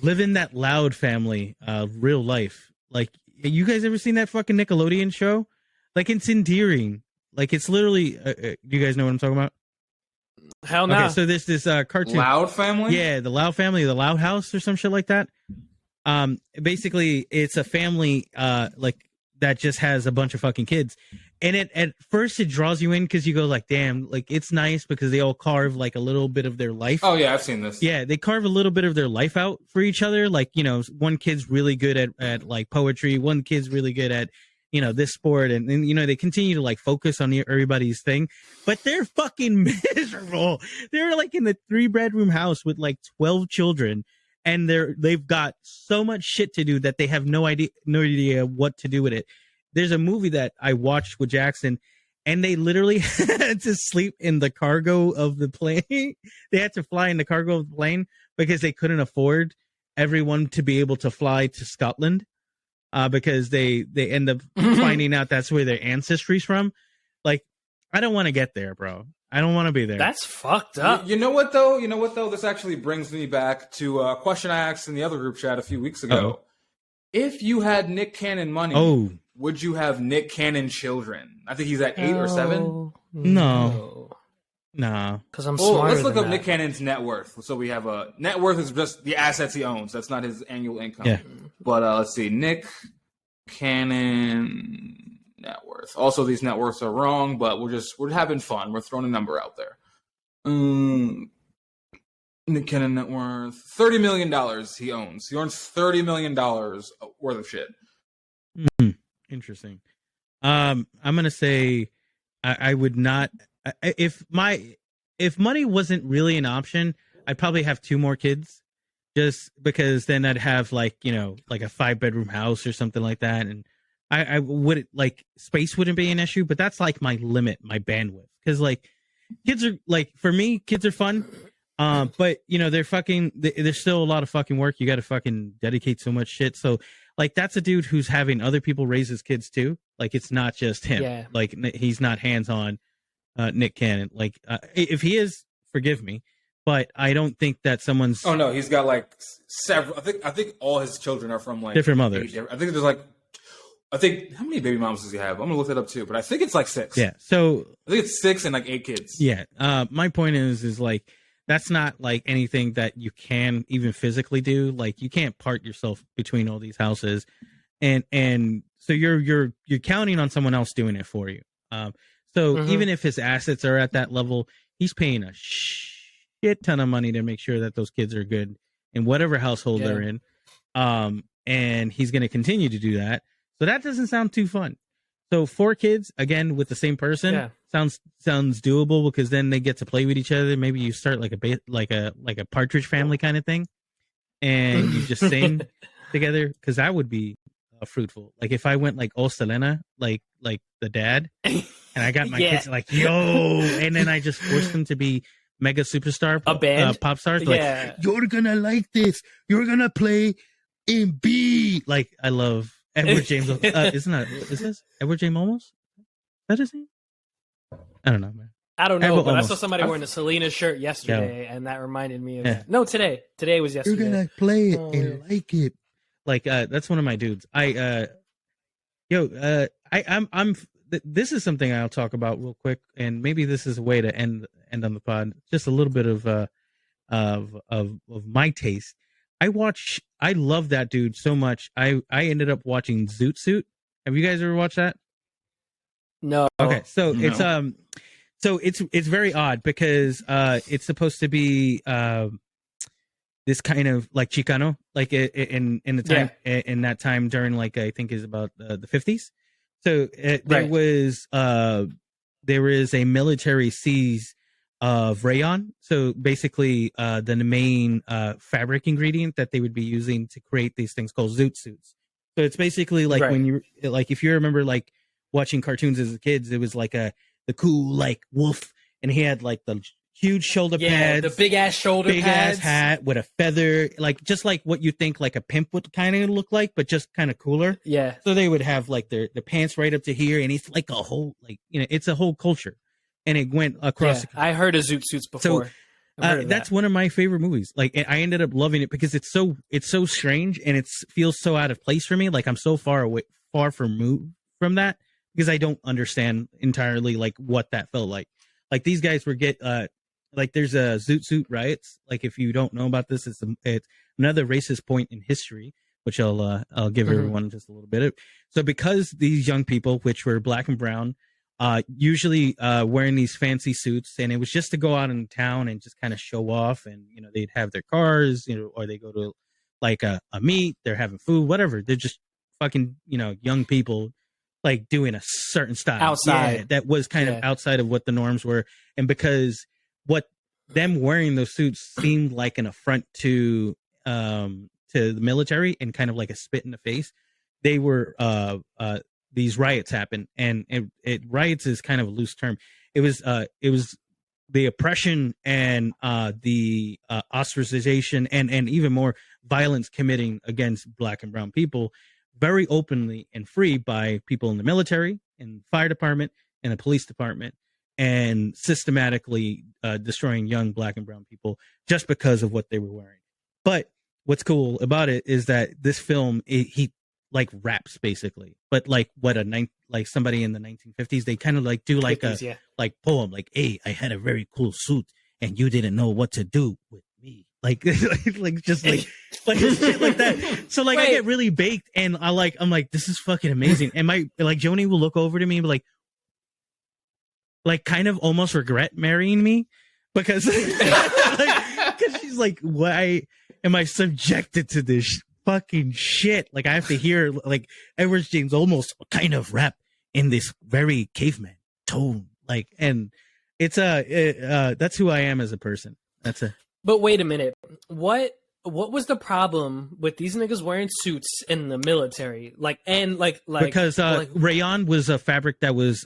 Live in that Loud family, real life. Like, you guys ever seen that fucking Nickelodeon show? Like, it's endearing. Like, it's literally. Do you guys know what I'm talking about? Hell no. Okay, so there's this cartoon. Loud family? Yeah, the Loud family, the Loud House, or some shit like that. Basically, it's a family like that just has a bunch of fucking kids, and at first it draws you in because you go like, damn, like it's nice because they all carve like a little bit of their life. Oh yeah, I've seen this. Yeah, they carve a little bit of their life out for each other. Like, one kid's really good at like poetry, one kid's really good at this sport, and they continue to like focus on everybody's thing, but they're fucking miserable. They're like in the 3-bedroom house with like 12 children, and they've got so much shit to do that they have no idea what to do with it. There's a movie that I watched with Jackson, and they literally had to sleep in the cargo of the plane. They had to fly in the cargo of the plane because they couldn't afford everyone to be able to fly to Scotland, because they end up finding out that's where their ancestry's from. Like, I don't want to get there, bro. I don't want to be there. That's fucked up. You know what though? This actually brings me back to a question I asked in the other group chat a few weeks ago. Uh-oh. If you had Nick Cannon would you have Nick Cannon children? I think he's at 8 or 7. No. Because I'm Well, smarter let's look than up that. Nick Cannon's net worth. So we have a net worth is just the assets he owns. That's not his annual income. Yeah. But let's see, Nick Cannon net worth. Also, these net worths are wrong, but we're having fun. We're throwing a number out there. Nick Cannon net worth $30 million. He owns. He earns $30 million worth of shit. Interesting. I'm gonna say I would not. If money wasn't really an option, I'd probably have 2 more kids, just because then I'd have like a 5-bedroom house or something like that, and I would like space wouldn't be an issue, but that's like my limit, my bandwidth, because like kids are like, for me, kids are fun, but there's still a lot of fucking work. You got to fucking dedicate so much shit. So like, that's a dude who's having other people raise his kids too. Like, it's not just him. Yeah. Like, he's not hands on. Nick Cannon. Like, if he is, forgive me, but I don't think that someone's. Oh no, he's got like several. I think all his children are from like different mothers. I think there's like. I think how many baby moms does he have? I'm gonna look that up too, but I think it's like 6. Yeah, so I think it's 6 and like 8 kids. Yeah, my point is like that's not like anything that you can even physically do. Like you can't part yourself between all these houses, and so you're counting on someone else doing it for you. So even if his assets are at that level, he's paying a shit ton of money to make sure that those kids are good in whatever household they're in. And he's going to continue to do that. So that doesn't sound too fun. So 4 kids again with the same person sounds doable because then they get to play with each other. Maybe you start like a Partridge Family kind of thing, and you just sing together because that would be fruitful. Like if I went like O Selena, like the dad, and I got my kids like yo, and then I just forced them to be mega superstar, a band, pop stars. Like you're gonna like this. You're gonna play in B. Like I love. Edward James, is this Edward James Olmos? Is that his name? I don't know, man. I don't know, but I saw somebody wearing a Selena shirt yesterday, and that reminded me of that. No, today. Today was yesterday. You're gonna play it and like it. Like that's one of my dudes. This is something I'll talk about real quick, and maybe this is a way to end on the pod. Just a little bit of my taste. I love that dude so much. I ended up watching Zoot Suit. Have you guys ever watched that? No. Okay, so it's very odd because it's supposed to be this kind of like Chicano, like in the time in that time during like I think is about the 50s. So there is a military siege of rayon. So basically the main fabric ingredient that they would be using to create these things called zoot suits. So it's basically like when you like if you remember like watching cartoons as a kid, it was like the cool like wolf, and he had like the huge shoulder pads, the big ass shoulder pads, ass hat with a feather, like just like what you think like a pimp would kind of look like, but just kind of cooler. Yeah. So they would have like the pants right up to here, and it's like a whole like it's a whole culture. And it went across. Yeah, I heard of Zoot Suits before. So that's one of my favorite movies. Like I ended up loving it because it's so strange and it feels so out of place for me. Like I'm so far removed from that because I don't understand entirely like what that felt like. Like these guys were like there's a Zoot Suit riots. Like if you don't know about this, it's another racist point in history, which I'll give everyone just a little bit of. So because these young people, which were black and brown, usually wearing these fancy suits, and it was just to go out in town and just kind of show off, and they'd have their cars, or they go to like a meet, they're having food, whatever. They're just fucking young people like doing a certain style outside that was kind of outside of what the norms were, and because what them wearing those suits seemed like an affront to the military and kind of like a spit in the face, they were these riots happened, and riots is kind of a loose term. It was the oppression and the ostracization and even more violence committing against black and brown people very openly and free by people in the military and fire department and the police department, and systematically destroying young black and brown people just because of what they were wearing. But what's cool about it is that this film, he like raps basically, but like like somebody in the 1950s, they kind of like do like 50s, like poem, like, hey, I had a very cool suit and you didn't know what to do with me, like just like shit like that. So like I get really baked, and I'm like this is fucking amazing, and my like Joni will look over to me and be like kind of almost regret marrying me because because she's like, why am I subjected to this fucking shit? Like I have to hear like Edward James almost kind of rap in this very caveman tone, like, and it's that's who I am as a person. But wait a minute, what was the problem with these niggas wearing suits in the military? Like because rayon was a fabric that was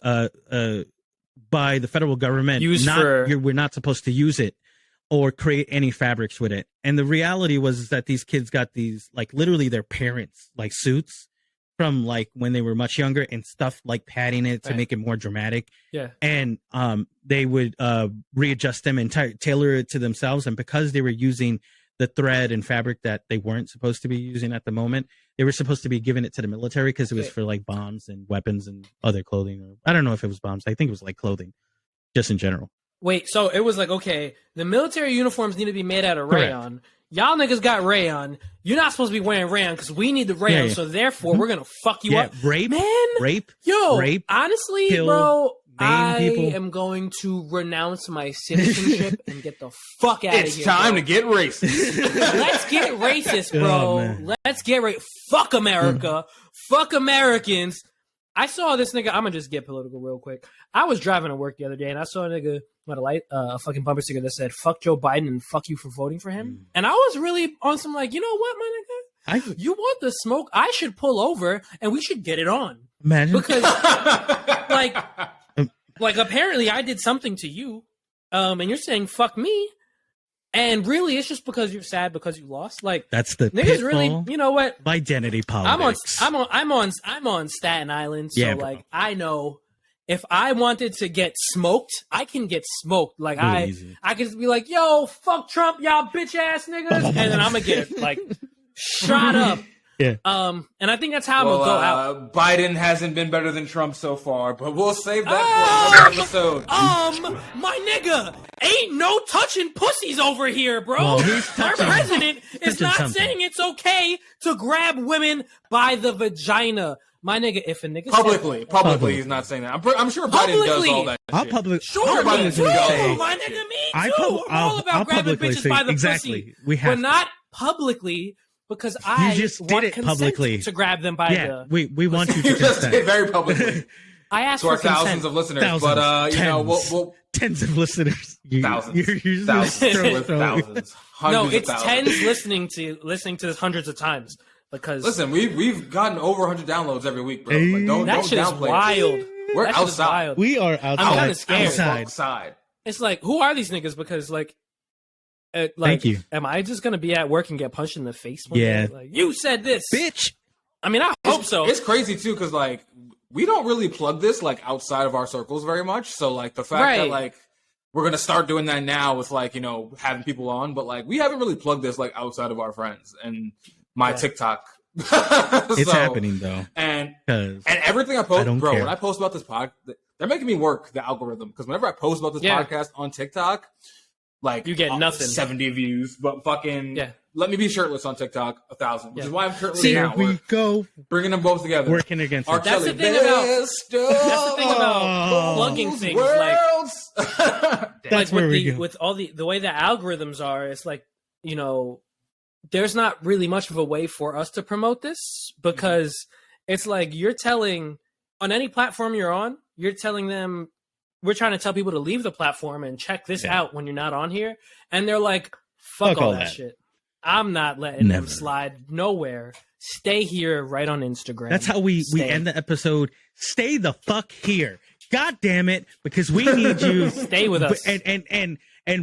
by the federal government we're not supposed to use it or create any fabrics with it. And the reality was that these kids got these, like literally their parents, like suits from like when they were much younger and stuff like padding it to make it more dramatic. Yeah. And they would readjust them and tailor it to themselves. And because they were using the thread and fabric that they weren't supposed to be using at the moment, they were supposed to be giving it to the military because it was for like bombs and weapons and other clothing. Or I don't know if it was bombs. I think it was like clothing, just in general. Wait, so it was like, okay, the military uniforms need to be made out of rayon. Y'all niggas got rayon. You're not supposed to be wearing rayon because we need the rayon. So therefore, we're gonna fuck you up. Rape, rape. Honestly, kill, bro, I am going to renounce my citizenship and get the fuck out of here. It's time to get racist. Let's get racist, bro. Let's get racist. Fuck America. Fuck Americans. I saw this nigga. I'm gonna just get political real quick. I was driving to work the other day and I saw a nigga with a fucking bumper sticker that said "fuck Joe Biden" and "fuck you for voting for him." And I was really on some like, you know what, my nigga, you want the smoke? I should pull over and we should get it on. Imagine because like apparently I did something to you, and you're saying "fuck me." And really, it's just because you're sad because you lost. Like that's the niggas pitfall really, you know what? Identity politics. I'm on Staten Island, so like I know if I wanted to get smoked, I can get smoked. Like I can just be like, "Yo, fuck Trump, y'all bitch ass niggas," and then I'm gonna get like shot up. Yeah. And I think that's how I'm gonna go out. Biden hasn't been better than Trump so far, but we'll save that for another episode. My nigga, ain't no touching pussies over here, bro. Our president is not saying it's okay to grab women by the vagina. My nigga, if a nigga publicly, he's not saying that. I'm sure Biden does all that. Sure, me too. My nigga, me too. I'm all about grabbing bitches by the pussy. But not publicly. Because I just want did it consent publicly to grab them by the. We want you to you just did very publicly. I asked to for our thousands of listeners, thousands, you know, we'll tens of listeners. Thousands, thousands. No, it's tens listening to hundreds of times. Because listen, we've gotten over 100 downloads every week, bro. Like, don't shit is downplay wild. We're outside. We are outside. I'm kind of scared. Outside. It's like, who are these niggas? Because like. Thank you. Am I just gonna be at work and get punched in the face? One day? Like, you said this, bitch. I mean, I hope so. It's crazy too, because like we don't really plug this like outside of our circles very much. So like the fact that like we're gonna start doing that now with like, you know, having people on, but like we haven't really plugged this like outside of our friends and my TikTok. It's happening though, and everything I post, bro. Care. When I post about this podcast, they're making me work the algorithm because whenever I post about this podcast on TikTok. Like you get nothing, 70 views, but fucking let me be shirtless on TikTok 1,000, which is why I'm shirtless now. Here we go, bringing them both together, working against. That's the thing about plugging things. Like that's where we go. With all the way the algorithms are. It's like, you know, there's not really much of a way for us to promote this because it's like you're telling on any platform you're on, you're telling them. We're trying to tell people to leave the platform and check this out when you're not on here. And they're like, fuck all that shit. I'm not letting them slide nowhere. Stay here right on Instagram. That's how we end the episode. Stay the fuck here. God damn it. Because we need you. Stay with us. And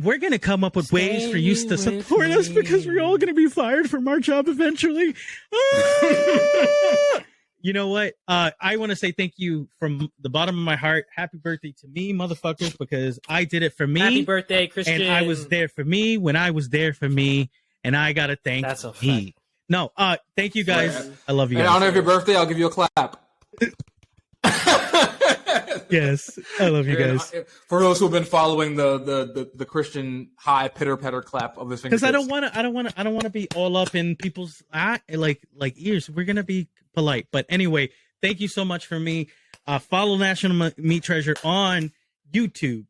we're going to come up with ways for you to support us because we're all going to be fired from our job eventually. You know what? I want to say thank you from the bottom of my heart. Happy birthday to me, motherfuckers, because I did it for me. Happy birthday, Christian. And I was there for me when I was there for me. And I got to thank That's a me. fact. No, thank you guys. I love you guys. In honor of your birthday, I'll give you a clap. Yes, I love you guys. For those who have been following the Christian high pitter patter clap of this, because I don't want to be all up in people's like ears. We're gonna be polite, but anyway, thank you so much for me. Follow National Meat Treasure on YouTube,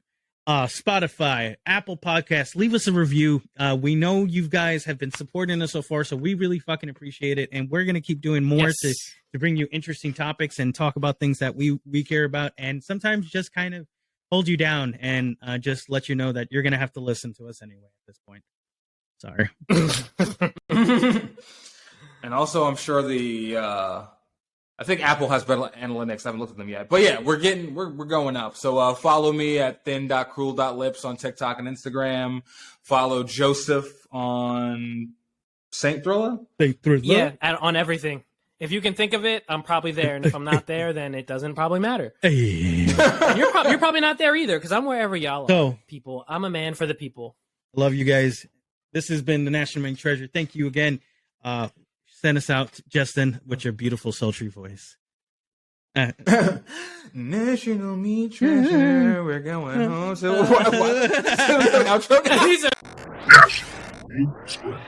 Spotify, Apple Podcasts. Leave us a review. We know you guys have been supporting us so far, so we really fucking appreciate it, and we're gonna keep doing more to bring you interesting topics and talk about things that we care about, and sometimes just kind of hold you down and just let you know that you're gonna have to listen to us anyway at this point. Sorry. And also, I'm sure I think Apple has better analytics. I haven't looked at them yet, but yeah, we're going up. So follow me at thin.cruel.lips on TikTok and Instagram. Follow Joseph on Saint Thrilla. Yeah, on everything. If you can think of it, I'm probably there, and if I'm not there, then it doesn't probably matter. Hey. And you're probably not there either, because I'm wherever y'all are. So, People, I'm a man for the people. love you guys. This has been the National Mink Treasure. Thank you again. Send us out, Justin, with your beautiful sultry voice. National Meat Treasure, we're going home. So what? Outro? These are- National Meat Treasure.